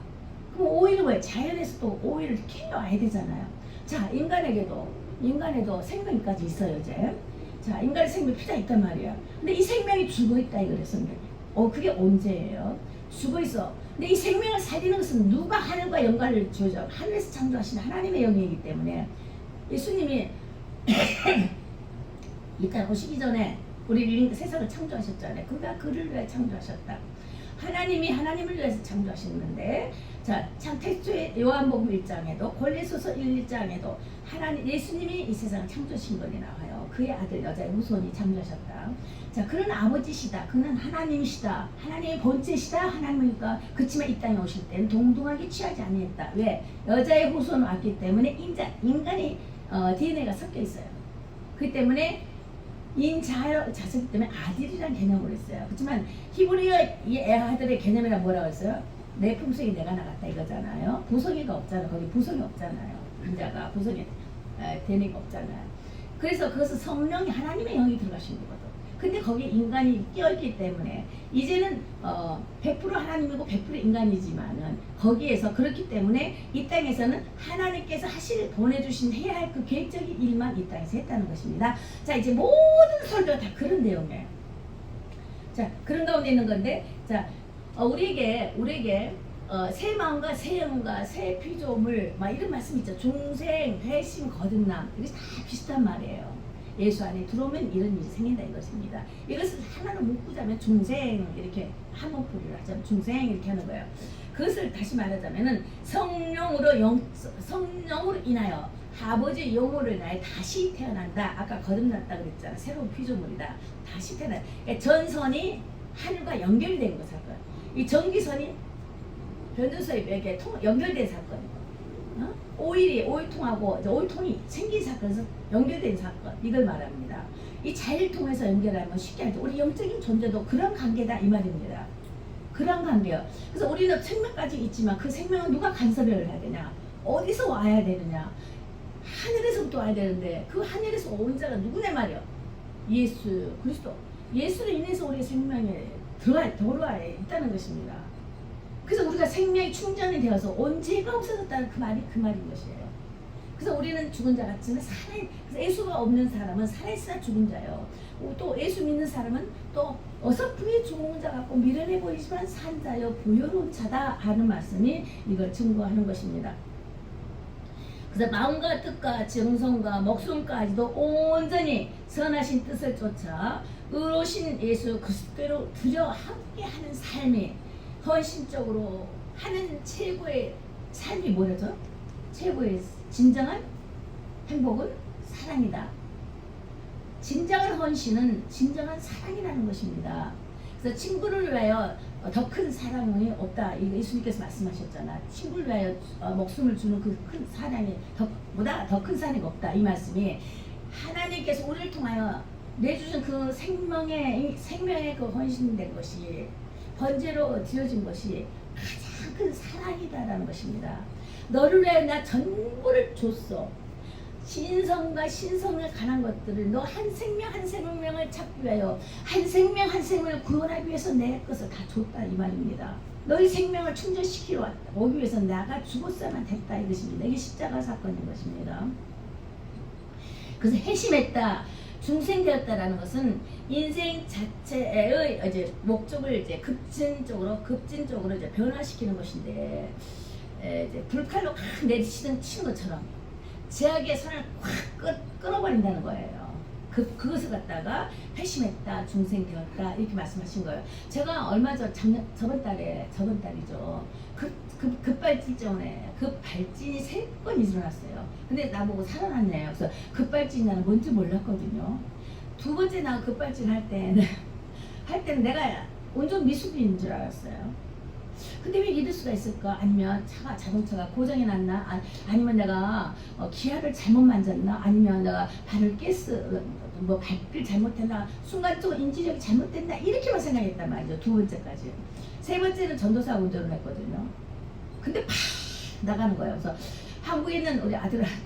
그럼 오일은 왜? 자연에서 또 오일을 캐와야 되잖아요. 자, 인간에도 생명까지 있어요. 이제. 자, 인간의 생명이 필요가 있단 말이야. 근데 이 생명이 죽어있다 이거래 성경이. 그게 언제예요? 죽어있어. 근데 이 생명을 살리는 것은 누가 하늘과 연관을 지어줘? 하늘에서 창조하신 하나님의 영이기 때문에 예수님이 이 땅 오시기 전에 우리 세상을 창조하셨잖아요. 그가 그를 위해 창조하셨다. 하나님이 하나님을 위해서 창조하셨는데, 자, 태초에 요한복음 1장에도 골로새서 1장에도 예수님이 이 세상을 창조하신 것이 나와요. 그의 아들 여자의 후손이 창조하셨다. 자, 그는 아버지시다. 그는 하나님이시다. 하나님의 본체시다. 하나님이니까 그렇지만 이 땅에 오실 때는 동등하게 취하지 아니했다. 왜? 여자의 후손 왔기 때문에 인간이 DNA가 섞여 있어요. 그 때문에 자식 때문에 아들이라는 개념으로 했어요. 그렇지만 히브리어 이 아들의 개념이란 뭐라고 했어요? 내 품속에 내가 나갔다 이거잖아요. 부성이가 없잖아요. 거기 부성이 없잖아요. 인자가 부성이 DNA가 없잖아요. 그래서 그것은 성령이 하나님의 영이 들어가신 거거든. 근데 거기에 인간이 끼어있기 때문에 이제는 100% 하나님이고 100% 인간이지만은 거기에서 그렇기 때문에 이 땅에서는 하나님께서 보내주신 해야 할 그 계획적인 일만 이 땅에서 했다는 것입니다. 자, 이제 모든 설교가 다 그런 내용이에요. 자, 그런 가운데 있는 건데, 자, 우리에게 새 마음과 새 영과 새 피조물, 막 이런 말씀 있죠. 중생, 회심, 거듭남, 이게 다 비슷한 말이에요. 예수 안에 들어오면 이런 일이 생긴다 이것입니다. 이것을 하나로 묶자면 중생, 이렇게 한 문풀이를 하자면 중생 이렇게 하는 거예요. 그것을 다시 말하자면은 성령으로 인하여 아버지 영혼을 인하여 다시 태어난다. 아까 거듭났다 그랬잖아. 새로운 피조물이다. 다시 태어난다. 그러니까 전선이 하늘과 연결된 거 사건. 이 전기선이 변전소의 벽에 연결된 사건이고, 오일통하고 오일통이 생긴 사건에서 연결된 사건, 이걸 말합니다. 이 자를 통해서 연결하면 쉽게 하죠. 우리 영적인 존재도 그런 관계다 이 말입니다. 그런 관계요. 그래서 우리는 생명까지 있지만 그 생명은 누가 간섭을 해야 되냐? 어디서 와야 되느냐? 하늘에서부터 와야 되는데 그 하늘에서 온 자가 누구냐 말이요? 예수 그리스도. 예수로 인해서 우리 생명에 들어와 있다는 것입니다. 그래서 우리가 생명이 충전이 되어서 언제가 없어졌다는 그 말인 것이에요. 그래서 우리는 죽은 자 같지만 그래서 예수가 없는 사람은 살아있으나 죽은 자요. 또 예수 믿는 사람은 또 어설프게 죽은 자 같고 미련해 보이지만 산 자요 부여로운 자다 하는 말씀이 이걸 증거하는 것입니다. 그래서 마음과 뜻과 정성과 목숨까지도 온전히 선하신 뜻을 쫓아 의로우신 예수 그리스도로 들여 함께하는 삶이 헌신적으로 하는 최고의 삶이 뭐라죠? 최고의 진정한 행복은 사랑이다. 진정한 헌신은 진정한 사랑이라는 것입니다. 그래서 친구를 위하여 더 큰 사랑이 없다. 이거 예수님께서 말씀하셨잖아. 친구를 위하여 목숨을 주는 그 큰 사랑이 보다 더 큰 사랑이 없다. 이 말씀이 하나님께서 우리를 통하여 내주신 그 생명의 그 헌신된 것이 번제로 드려진 것이 가장 큰 사랑이다라는 것입니다. 너를 위하여 나 전부를 줬어. 신성과 신성에 관한 것들을 너 한 생명 한 생명을 찾기 위하여 한 생명 한 생명을 구원하기 위해서 내 것을 다 줬다 이 말입니다. 너희 생명을 충전시키러 왔다. 오기 위해서 나가 죽었어야만 됐다 이것입니다. 이게 십자가 사건인 것입니다. 그래서 회심했다. 중생되었다라는 것은 인생 자체의 이제 목적을 이제 급진적으로 이제 변화시키는 것인데, 이제 불칼로 확 내리치는 치는 것처럼 제약의 선을 확 끊어버린다는 거예요. 그것을 갖다가 회심했다, 중생되었다 이렇게 말씀하신 거예요. 제가 얼마 전 저번 달이죠. 급발진전에 급발진이 3번 일어났어요. 근데 나보고 살아났네요. 그래서 급발진이 나는 뭔지 몰랐거든요. 두 번째 나 급발진 할 때는 내가 온전 미숙인인 줄 알았어요. 근데 왜 이럴 수가 있을까? 아니면 자동차가 고장이 났나? 아니면 내가 기아를 잘못 만졌나? 아니면 내가 발을 밟기를 잘못했나? 순간적으로 인지력이 잘못됐나? 이렇게만 생각했단 말이죠. 두 번째까지. 세 번째는 전도사 운전을 했거든요. 근데 팍 나가는 거예요. 그래서 한국에 있는 우리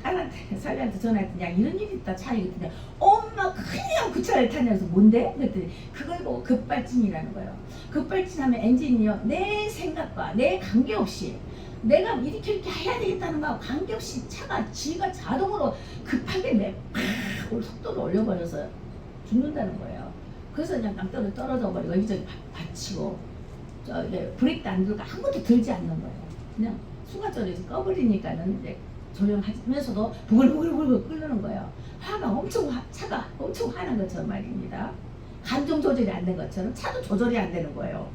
딸한테 살리한테 전화했더니 야 이런 일이 있다 차 이랬더니 엄마 그냥 그 차를 타냐면서 뭔데? 그랬더니 그걸 보고 급발진이라는 거예요. 급발진하면 엔진이요 내 생각과 내 관계없이 내가 이렇게 해야 되겠다는 거하고 관계없이 지가 자동으로 급하게 속도를 올려버려서 죽는다는 거예요. 그래서 그냥 땅덩이로 떨어져 버리고 여기저기 받치고 브레이크도 안 들고 아무것도 들지 않는 거예요. 그냥 순간적으로 꺼버리니까는 이제 조용하면서도 부글부글 끓는 거예요. 차가 엄청 화난 것처럼 말입니다. 감정 조절이 안 된 것처럼 차도 조절이 안 되는 거예요.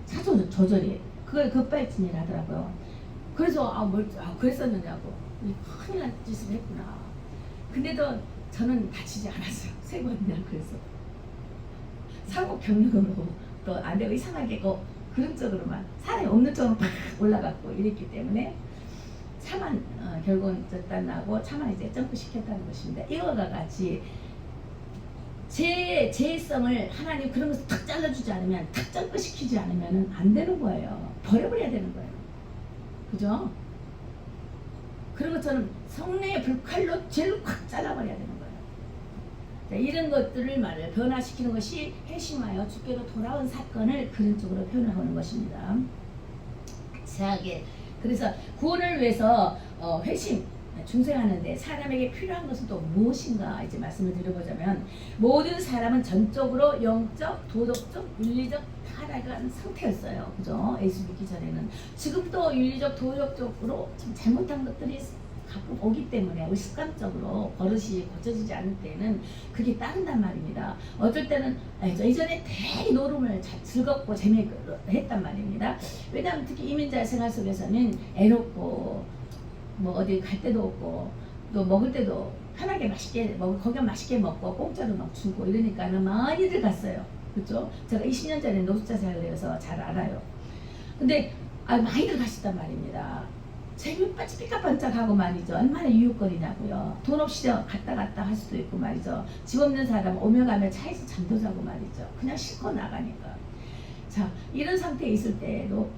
차 조절이. 그걸 급발진이라 하더라고요. 그래서 그랬었느냐고. 큰일 난 짓을 했구나. 근데도 저는 다치지 않았어요. 3번이나 그래서. 사고 경력으로 또 안 되고 이상하게 그런 쪽으로만 사람이 없는 쪽으로 팍 올라갔고 이랬기 때문에 차만 결국은 나고 차만 이제 점프시켰다는 것입니다. 이거가 같이 제성을 하나님 그런 것을 탁 잘라주지 않으면 탁 점프시키지 않으면 안 되는 거예요. 버려버려야 되는 거예요. 그죠? 그런 것처럼 성령의 불칼로 죄를 확 잘라버려야 되는 거예요. 이런 것들을 변화시키는 것이 회심하여 주께로 돌아온 사건을 그런 쪽으로 표현하는 것입니다. 그래서 구원을 위해서 회심, 중생하는데 사람에게 필요한 것은 또 무엇인가 이제 말씀을 드려보자면 모든 사람은 전적으로 영적, 도덕적, 윤리적 타락한 상태였어요. 그죠? 예수 믿기 전에는. 지금도 윤리적, 도덕적으로 좀 잘못한 것들이 가끔 오기 때문에 우리 습관적으로 버릇이 고쳐지지 않을 때는 그게 따른단 말입니다. 어쩔 때는 저 이전에 되게 노름을 즐겁고 재미있게 했단 말입니다. 왜냐하면 특히 이민자 생활 속에서는 애롭고 뭐 어디 갈 데도 없고 또 먹을 때도 편하게 맛있게 먹고 거기 맛있게 먹고 공짜로 막 주고 이러니까는 많이들 갔어요. 그렇죠? 제가 20년 전에 노숙자 생활을 해서 잘 알아요. 근데 많이들 가셨단 말입니다. 재미빠지 삐까번쩍하고 말이죠. 얼마나 유혹거리냐고요. 돈 없이 갔다 할 수도 있고 말이죠. 집 없는 사람 오며 가며 차에서 잠도 자고 말이죠. 그냥 싣고 나가니까. 자, 이런 상태에 있을 때에도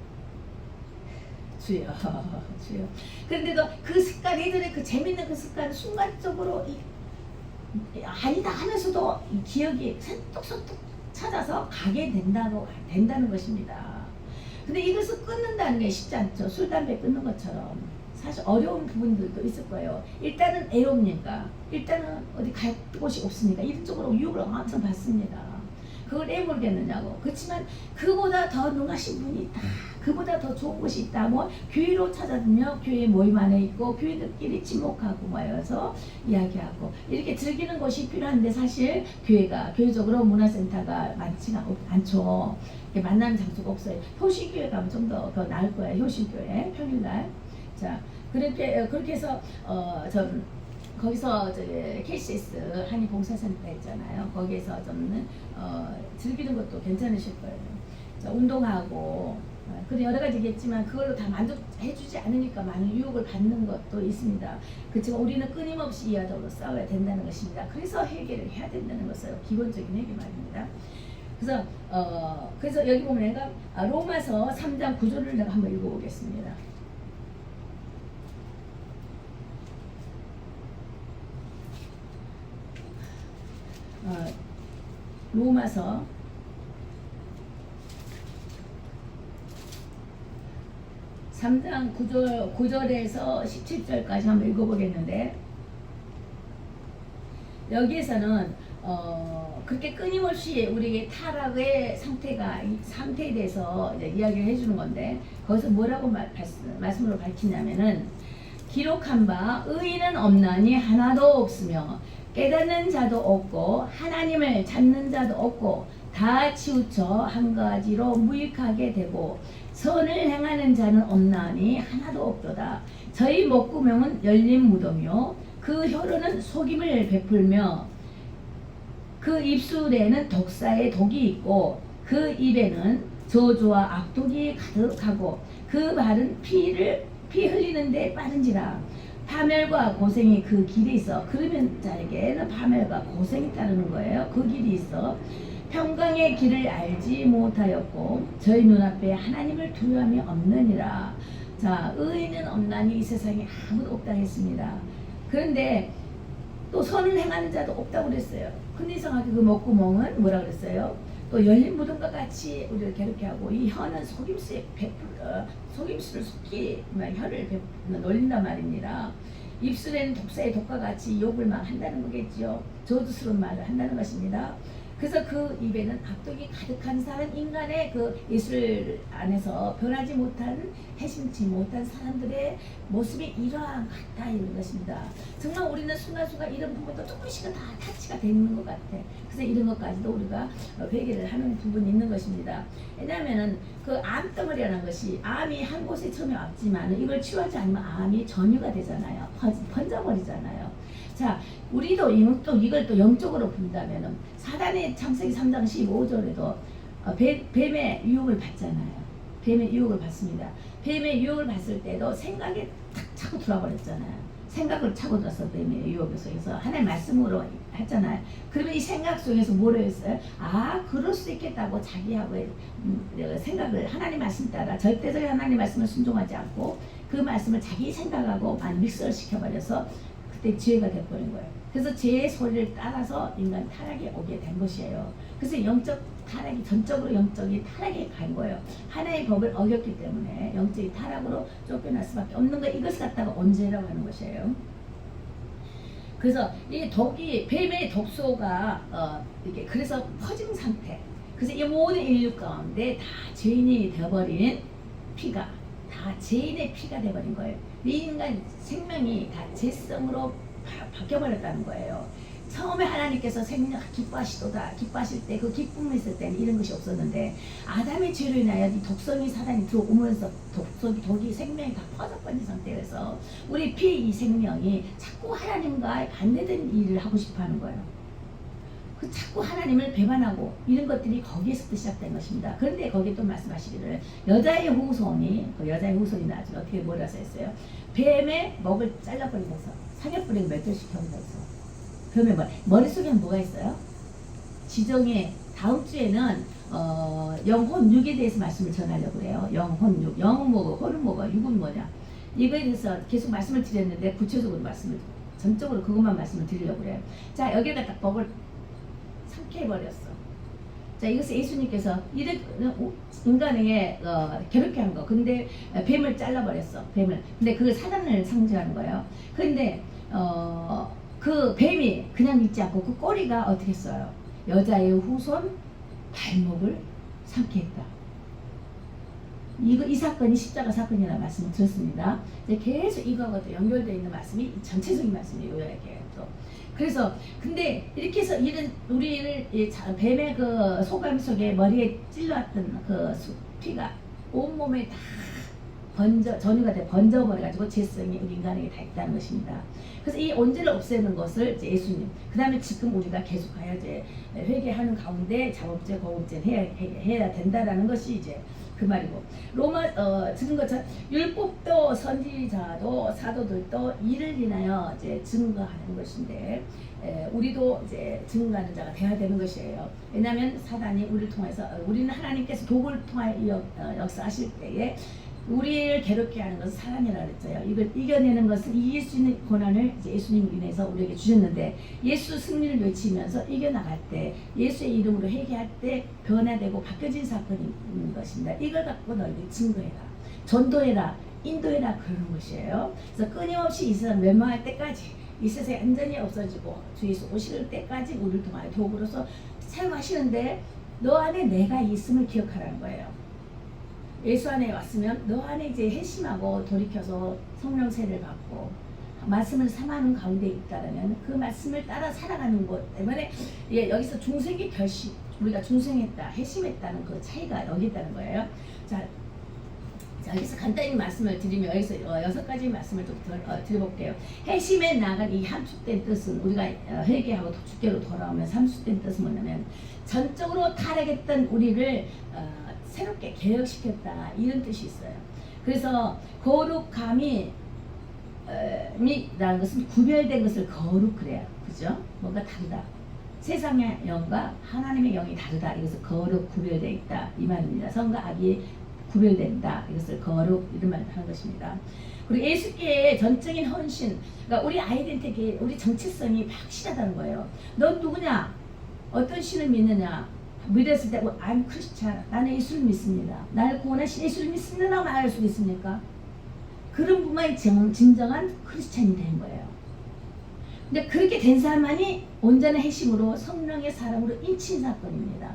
주여. 그런데도 그 습관, 예전에 그 재밌는 그 습관을 순간적으로 아니다 하면서도 이 기억이 선뚝선뚝 찾아서 가게 된다는 것입니다. 근데 이것을 끊는다는 게 쉽지 않죠. 술, 담배 끊는 것처럼. 사실 어려운 부분들도 있을 거예요. 일단은 애롭니까. 일단은 어디 갈 곳이 없으니까 이쪽으로 유혹을 엄청 받습니다. 그걸 왜 모르겠느냐고. 그렇지만 그보다 더 능하신 분이 있다. 그보다 더 좋은 곳이 있다. 뭐 교회로 찾아들며 교회 모임 안에 있고 교회들끼리 친목하고 모여서 이야기하고 이렇게 즐기는 것이 필요한데 사실 교회적으로 문화센터가 많지가 않죠. 만나는 장소가 없어요. 효신교회 가면 좀 더 나을 거예요. 효신교회 평일날. 자, 그렇게 해서 전 거기서 KCS 한의봉사센터 있잖아요. 거기에서 좀 즐기는 것도 괜찮으실 거예요. 자, 운동하고 그런 여러 가지겠지만 그걸로 다 만족해주지 않으니까 많은 유혹을 받는 것도 있습니다. 그렇지만 우리는 끊임없이 이하적으로 싸워야 된다는 것입니다. 그래서 해결을 해야 된다는 것을 기본적인 해결 말입니다. 그래서 여기 보면 내가 로마서 3장 9절을 내가 한번 읽어보겠습니다. 로마서 3장 9절에서 17절까지 한번 읽어보겠는데 여기에서는 그렇게 끊임없이 우리에게 타락의 상태에 대해서 이제 이야기를 해주는 건데 거기서 뭐라고 말씀으로 밝히냐면은 기록한 바 의인은 없나니 하나도 없으며 깨닫는 자도 없고 하나님을 찾는 자도 없고 다 치우쳐 한 가지로 무익하게 되고 선을 행하는 자는 없나니 하나도 없도다. 저희 목구멍은 열린 무덤이요 그 혀로는 속임을 베풀며 그 입술에는 독사의 독이 있고 그 입에는 저주와 악독이 가득하고 그 발은 피 흘리는데 빠른지라. 파멸과 고생이 그 길에 있어. 그러면 자에게는 파멸과 고생이 따르는 거예요. 그 길이 있어. 평강의 길을 알지 못하였고 저희 눈앞에 하나님을 두려움이 없느니라. 자, 의인은 없나니 이 세상에 아무도 없다 했습니다. 그런데 또 선을 행하는 자도 없다고 그랬어요. 근데 이상하게 그 목구멍은 뭐라 그랬어요? 또 열린 무덤과 같이 우리를 괴롭게 하고 이 혀는 속임수를 속기 혀를 놀린단 말입니다. 입술에는 독사의 독과 같이 욕을 막 한다는 거겠죠. 저주스러운 말을 한다는 것입니다. 그래서 그 입에는 악독이 가득한 사람, 인간의 그 예술 안에서 변하지 못한, 해심치 못한 사람들의 모습이 이러한 같다 이런 것입니다. 정말 우리는 순간순간 이런 부분도 조금씩은 다 타치가 되는 것 같아. 그래서 이런 것까지도 우리가 회개를 하는 부분이 있는 것입니다. 왜냐하면은 그 암덩어리라는 것이 암이 한 곳에 처음에 왔지만 이걸 치유하지 않으면 암이 전이가 되잖아요. 번져버리잖아요. 자, 우리도 이걸 또 영적으로 본다면은 사단의 창세기 3장 15절에도 뱀의 유혹을 받잖아요. 뱀의 유혹을 받습니다. 뱀의 유혹을 받을 때도 생각에 탁 차고 들어버렸잖아요. 생각을 차고 들었어. 뱀의 유혹 속에서 하나의 말씀으로 했잖아요. 그러면 이 생각 속에서 뭐를 했어요? 그럴 수 있겠다고 자기하고 생각을 하나님 말씀 따라 절대적인 하나님 말씀을 순종하지 않고 그 말씀을 자기 생각하고 믹스를 시켜버려서 그때 지혜가 돼버린 거예요. 그래서 죄의 소리를 따라서 인간 타락에 오게 된 것이에요. 그래서 영적 타락이 전적으로 영적인 타락에 간 거예요. 하나의 법을 어겼기 때문에 영적인 타락으로 쫓겨날 수밖에 없는 거. 이것을 갖다가 언제라고 하는 것이에요. 그래서 이 독이 뱀의 독소가 이게 그래서 퍼진 상태. 그래서 이 모든 인류 가운데 다 죄인이 되어버린 피가 다 죄인의 피가 되어버린 거예요. 이 인간 생명이 다 죄성으로 바뀌어버렸다는 거예요. 처음에 하나님께서 생명 기뻐하실 때 그 기쁨이 있을 때는 이런 것이 없었는데 아담의 죄로 인하여 이 독성이 사단이 들어오면서 독이 생명이 다 퍼져버린 상태에서 우리 피 이 생명이 자꾸 하나님과 반대된 일을 하고 싶어하는 거예요. 그 자꾸 하나님을 배반하고 이런 것들이 거기에서부터 시작된 것입니다. 그런데 거기 또 말씀하시기를 여자의 후손이 그 여자의 후손이 나중에 어떻게 뭐라 써있어요? 뱀의 목을 잘라버리면서 사격버리고 멸절시켜버려서 뱀의 머릿속에는 뭐가 있어요? 지정의 다음 주에는 영혼육에 대해서 말씀을 전하려고 그래요. 영혼육, 영은 뭐고 혼은 뭐고 육은 뭐냐, 이거에 대해서 계속 말씀을 드렸는데 구체적으로 말씀을 전적으로 그것만 말씀을 드리려고 그래요. 자, 여기에다 딱 법을 삼켜버렸어. 자, 이것을 예수님께서 인간에게 괴롭게 한 거. 근데 뱀을 잘라버렸어. 뱀을. 근데 그걸 사단을 상징하는 거예요. 근데 그 뱀이 그냥 있지 않고 그 꼬리가 어떻게 했어요? 여자의 후손 발목을 삼게 했다. 이 사건이 십자가 사건이라는 말씀을 드렸습니다. 이제 계속 이거하고 또 연결되어 있는 말씀이 전체적인 말씀이에요. 이렇게 또. 그래서 근데 이렇게 해서 이런 우리를 뱀의 그 소감 속에 머리에 찔러왔던 그 피가 온몸에 다 전유가 돼 번져버려가지고 죄성이 우리 인간에게 다 있다는 것입니다. 그래서 이 온죄를 없애는 것을 이제 예수님, 그 다음에 지금 우리가 계속하여 이제 회개하는 가운데 자범죄, 거범죄 해야 된다라는 것이 이제 그 말이고, 로마 지금 것처럼 율법도 선지자도 사도들도 이를 인하여 이제 증거하는 것인데 우리도 이제 증거하는 자가 되어야 되는 것이에요. 왜냐하면 사단이 우리를 통해서 우리는 하나님께서 독을 통하여 역사하실 때에 우리를 괴롭게 하는 것은 사람이라 그랬어요. 이걸 이겨내는 것은 이길 수 있는 권한을 이제 예수님으로 인해서 우리에게 주셨는데, 예수 승리를 외치면서 이겨나갈 때, 예수의 이름으로 회개할 때 변화되고 바뀌어진 사건이 있는 것입니다. 이걸 갖고 너희들이 증거해라, 전도해라, 인도해라, 그러는 것이에요. 그래서 끊임없이 이 세상 멸망할 때까지, 이 세상이 완전히 없어지고 주 예수 오실 때까지 우리를 통하여 도구로서 사용하시는데, 너 안에 내가 있음을 기억하라는 거예요. 예수 안에 왔으면 너 안에 이제 회심하고 돌이켜서 성령 세례를 받고 말씀을 삼하는 가운데 있다라면 그 말씀을 따라 살아가는 것 때문에 여기서 중생의 결심, 우리가 중생했다, 회심했다는 그 차이가 여기 있다는 거예요. 자, 여기서 간단히 말씀을 드리면 여기서 6가지 말씀을 좀 드려볼게요. 회심에 나간 이 함축된 뜻은 우리가 회개하고 주께로 돌아오면 함축된 뜻은 뭐냐면 전적으로 타락했던 우리를 새롭게 개혁시켰다, 이런 뜻이 있어요. 그래서 거룩함이 라는 것은 구별된 것을 거룩 그래요. 그죠? 뭔가 다르다. 세상의 영과 하나님의 영이 다르다. 이것을 거룩 구별되어 있다, 이 말입니다. 선과 악이 구별된다. 이것을 거룩, 이런 말을 하는 것입니다. 그리고 예수께의 전적인 헌신, 그러니까 우리 아이덴티티, 우리 정체성이 확실하다는 거예요. 넌 누구냐? 어떤 신을 믿느냐? 믿었을 때 I'm Christian, 나는 예수를 믿습니다. 나를 구원하신 예수를 믿습니다라고 말할 수 있습니까? 그런 분만이 진정한 크리스찬이 된 거예요. 근데 그렇게 된 사람만이 온전한 회심으로 성령의 사랑으로 인친 사건입니다.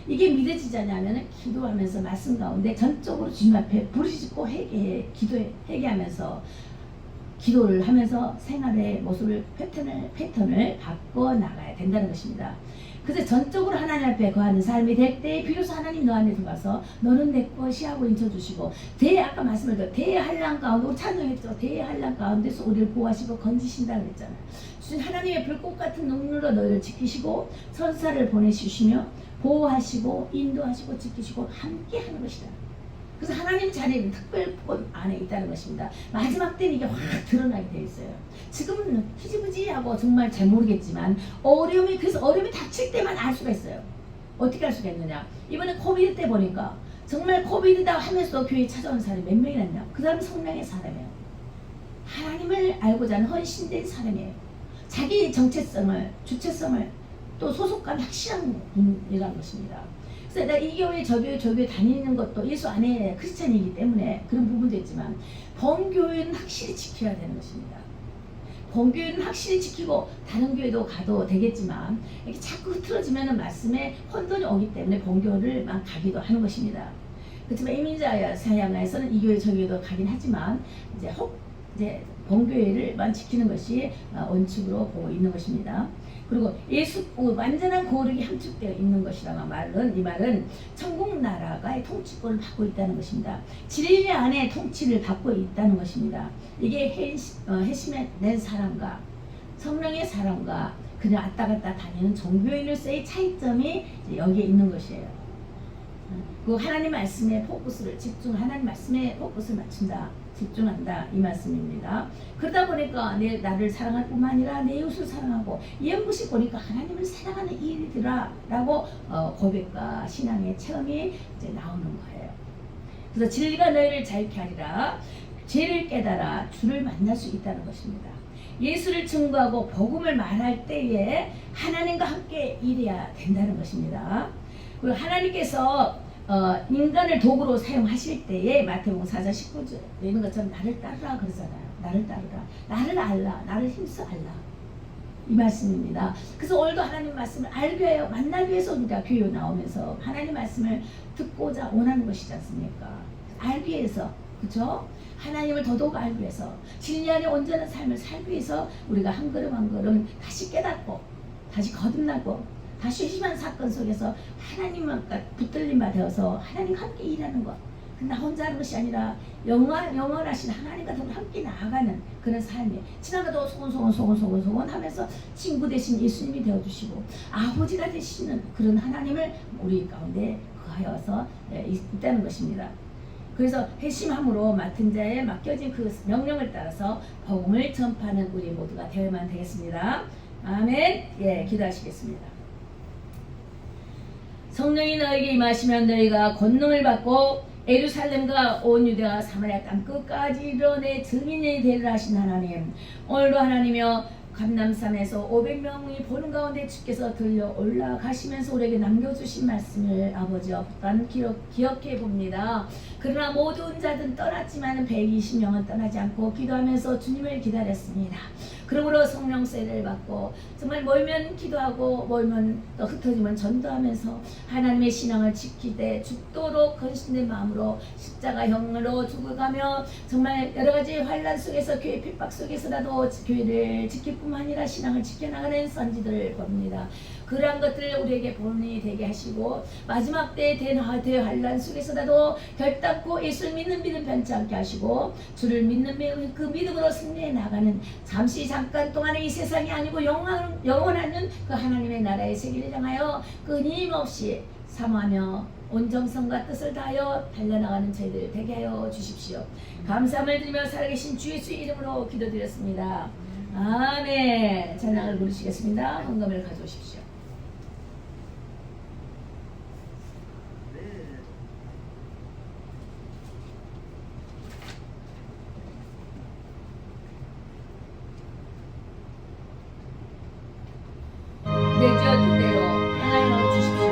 이게 믿어지지 않으면 기도하면서 말씀 가운데 전적으로 주님 앞에 부르짖고 회개하면서 기도를 하면서 생활의 모습을 패턴을 바꿔 나가야 된다는 것입니다. 그래서 전적으로 하나님 앞에 거하는 삶이 될 때 비로소 하나님 너 안에 들어가서 너는 내 것이 하고 인쳐주시고, 아까 말씀을 드렸죠. 대한란 가운데, 우리 찬양했죠. 대한란 가운데서 우리를 보호하시고 건지신다 그랬잖아요. 하나님의 불꽃 같은 눈으로 너희를 지키시고 천사를 보내주시며 보호하시고 인도하시고 지키시고 함께 하는 것이다. 그래서 하나님 자리는 특별권 안에 있다는 것입니다. 마지막 때는 이게 확 드러나게 되어 있어요. 지금은 희지부지하고 정말 잘 모르겠지만 그래서 어려움이 닥칠 때만 알 수가 있어요. 어떻게 알 수가 있느냐? 이번에 코비드 때 보니까 정말 코비드다 하면서 교회에 찾아온 사람이 몇 명이나 있냐? 그 사람은 성령의 사람이에요. 하나님을 알고자 하는 헌신된 사람이에요. 자기 정체성을, 주체성을 또 소속감 확실한 분이라는 것입니다. 그래서 내가 이 교회 저 교회 다니는 것도 예수 안에 크리스찬이기 때문에 그런 부분도 있지만 본교회는 확실히 지켜야 되는 것입니다. 본교회는 확실히 지키고 다른 교회도 가도 되겠지만 이렇게 자꾸 흐트러지면 말씀에 혼돈이 오기 때문에 본교회를만 가기도 하는 것입니다. 그렇지만 이민자 사양에서는 이 교회 저 교회도 가긴 하지만 이제 본교회를만 지키는 것이 원칙으로 보고 있는 것입니다. 그리고 예수 완전한 거룩이 함축되어 있는 것이라는 말은, 이 말은 천국 나라가의 통치권을 받고 있다는 것입니다. 진리 안에 통치를 받고 있다는 것입니다. 이게 회심된 사람과 성령의 사람과 그냥 왔다 갔다 다니는 종교인으로서의 차이점이 여기에 있는 것이에요. 그 하나님 말씀에 포커스를 하나님 말씀에 포커스를 맞춘다, 집중한다, 이 말씀입니다. 그러다 보니까 나를 사랑할 뿐만 아니라 내 이웃을 사랑하고 이 연못이 보니까 하나님을 사랑하는 일이더라라고 고백과 신앙의 체험이 이제 나오는 거예요. 그래서 진리가 너희를 자유케 하리라. 죄를 깨달아 주를 만날 수 있다는 것입니다. 예수를 증거하고 복음을 말할 때에 하나님과 함께 일해야 된다는 것입니다. 그리고 하나님께서 인간을 도구로 사용하실 때에 마태복음 4장 19절에 있는 것처럼 나를 따르라 그러잖아요. 나를 따르라. 나를 알라. 나를 힘써 알라. 이 말씀입니다. 그래서 오늘도 하나님 말씀을 알기 위해 만나기 위해서 우리가 교회 나오면서 하나님 말씀을 듣고자 원하는 것이지 않습니까? 알기 위해서, 그렇죠? 하나님을 더더욱 알기 위해서, 진리 안에 온전한 삶을 살기 위해서 우리가 한 걸음 한 걸음 다시 깨닫고 다시 거듭나고 다시 심한 사건 속에서 하나님과 붙들림 받아서 하나님과 함께 일하는 것. 나 혼자 하는 것이 아니라 영원하신 하나님과 더불어 함께 나아가는 그런 삶이 지나가도 소곤소곤 하면서 친구 대신 예수님이 되어주시고 아버지가 되시는 그런 하나님을 우리 가운데 거하여서 있다는 것입니다. 그래서 회심함으로 맡은 자에 맡겨진 그 명령을 따라서 복음을 전파하는 우리 모두가 되어야만 되겠습니다. 아멘. 예, 기도하시겠습니다. 성령이 너에게 임하시면 너희가 권능을 받고 예루살렘과 온 유대와 사마리아 땅 끝까지 이르러 내 증인이 되리라 하신 하나님, 오늘도 하나님이여 감람산에서 500명이 보는 가운데 주께서 들려 올라가시면서 우리에게 남겨주신 말씀을 아버지와 북한 기억해 봅니다. 그러나 모든 자들은 떠났지만 120명은 떠나지 않고 기도하면서 주님을 기다렸습니다. 그러므로 성령 세례를 받고 정말 모이면 기도하고 모이면 또 흩어지면 전도하면서 하나님의 신앙을 지키되 죽도록 헌신된 마음으로 십자가형으로 죽어가며 정말 여러가지 환난 속에서 교회 핍박 속에서라도 교회를 지킬 뿐만 아니라 신앙을 지켜나가는 선지들을 봅니다. 그러한 것들을 우리에게 본이 되게 하시고 마지막 때의 대환란 속에서라도 결단코 예수를 믿는 믿음 변치 않게 하시고 주를 믿는 그 믿음으로 승리해 나가는 잠깐 동안의 이 세상이 아니고 영원한 그 하나님의 나라의 세계를 향하여 끊임없이 사모하며 온 정성과 뜻을 다하여 달려나가는 저희들 되게 하여 주십시오. 감사함을 드리며 살아계신 주 예수의 이름으로 기도드렸습니다. 아멘. 찬양을 부르시겠습니다. 헌금을 가져오십시오. 내주어 뜻대로 향하여 주십시오.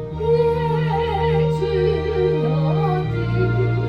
내 주여 뜻대로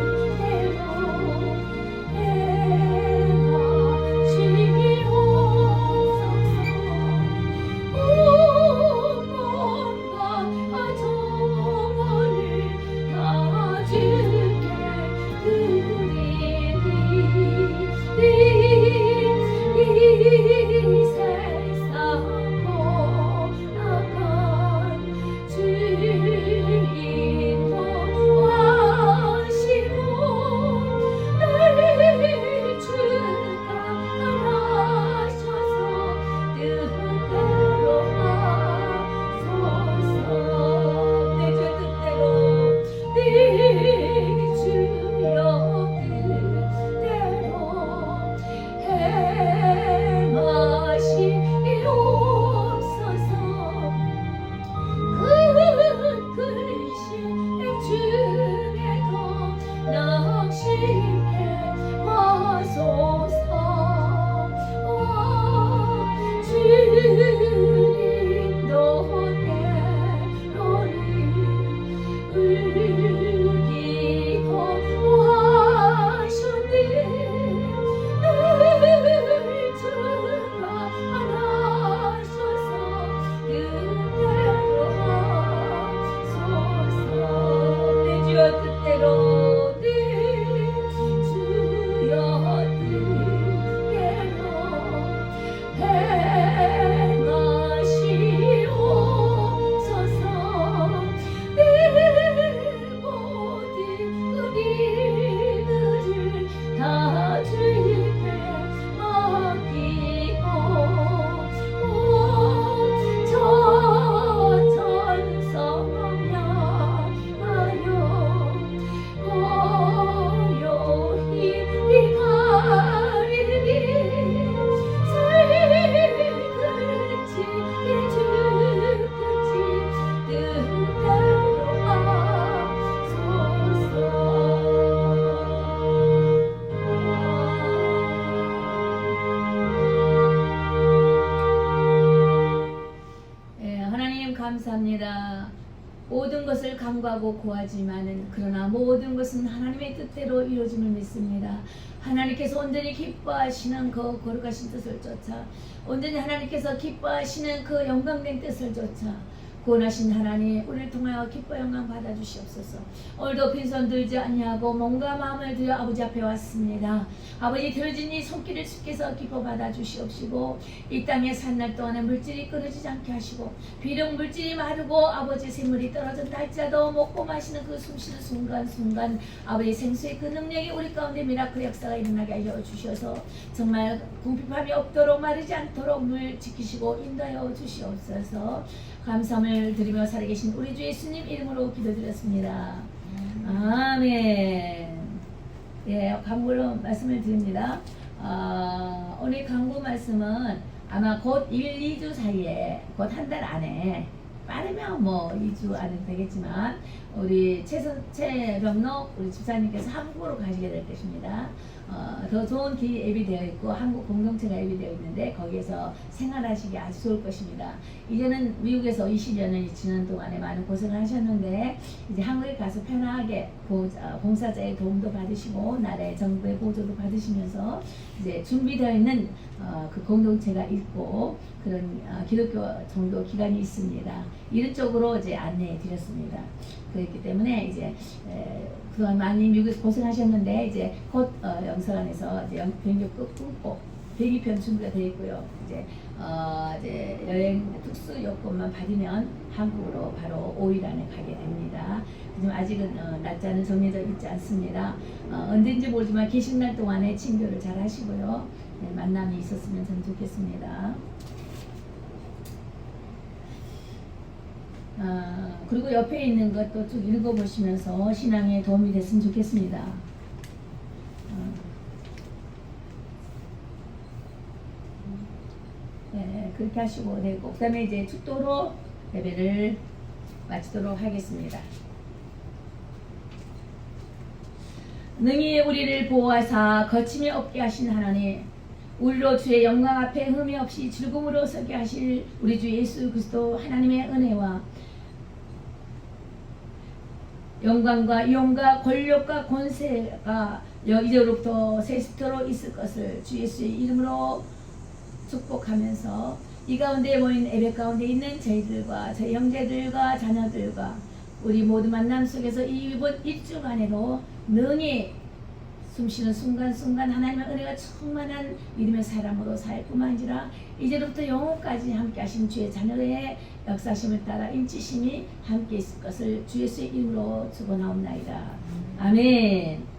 감사합니다. 모든 것을 간구하고 구하지만은 그러나 모든 것은 하나님의 뜻대로 이루어짐을 믿습니다. 하나님께서 온전히 기뻐하시는 그 거룩하신 뜻을 쫓아 온전히 하나님께서 기뻐하시는 그 영광된 뜻을 쫓아 구원하신 하나님, 우리를 통하여 기뻐 영광 받아주시옵소서. 오늘도 빈손 들지 아니하고 몸과 마음을 들여 아버지 앞에 왔습니다. 아버지, 들어진 이 손길을 주께서 기뻐 받아주시옵시고 이 땅에 산 날 동안에 물질이 끊어지지 않게 하시고 비록 물질이 마르고 아버지 샘물이 떨어진다 할지라도 먹고 마시는 그 숨쉬는 순간순간 아버지 생수의 그 능력이 우리 가운데 미라클 역사가 일어나게 하여 주셔서 정말 궁핍함이 없도록 마르지 않도록 물 지키시고 인도하여 주시옵소서. 감사함을 드리며 살아계신 우리 주 예수님 이름으로 기도드렸습니다. 아멘. 예, 강구로 말씀을 드립니다. 오늘 강구 말씀은 아마 곧 1, 2주 사이에 곧 한 달 안에 빠르면 뭐 2주 안에 되겠지만 우리 최병록 우리 집사님께서 한국으로 가시게 될 것입니다. 더 좋은 기 예비되어 있고 한국 공동체가 예비되어 있는데 거기에서 생활하시기 아주 좋을 것입니다. 이제는 미국에서 20년을 지난 동안에 많은 고생을 하셨는데 이제 한국에 가서 편하게 봉사자의 도움도 받으시고 나라의 정부의 보조도 받으시면서 이제 준비되어 있는 그 공동체가 있고 그런 기독교 정도 기관이 있습니다. 이런 쪽으로 이제 안내해 드렸습니다. 그렇기 때문에 이제 그동안 많이 미국에서 고생하셨는데 이제 곧 영서관에서 이제 비행기 끊고 비행기편 준비가 되어 있고요. 이제 여행 특수 요건만 받으면 한국으로 바로 5일 안에 가게 됩니다. 하지만 아직은 날짜는 정해져 있지 않습니다. 언제인지 모르지만 계신 날 동안에 친교를 잘 하시고요. 네, 만남이 있었으면 참 좋겠습니다. 그리고 옆에 있는 것도 쭉 읽어보시면서 신앙에 도움이 됐으면 좋겠습니다. 네, 그렇게 하시고 되고, 그 다음에 이제 축도로 예배를 마치도록 하겠습니다. 능히 우리를 보호하사 거침이 없게 하신 하나님, 우리로 주의 영광 앞에 흠이 없이 즐거움으로 서게 하실 우리 주 예수 그리스도 하나님의 은혜와 영광과 이용과 권력과 권세가 이제로부터 세시토록 있을 것을 주 예수의 이름으로 축복하면서 이 가운데 모인 예배 가운데 있는 저희들과 저희 형제들과 자녀들과 우리 모두 만남 속에서 이번 일주간에도 능히 숨쉬는 순간순간 하나님의 은혜가 충만한 믿음의 사람으로 살 뿐만 아니라 이제부터 영혼까지 함께 하신 주의 자녀의 역사심을 따라 인치심이 함께 있을 것을 주 예수의 이름으로 축원하옵나이다. 아멘.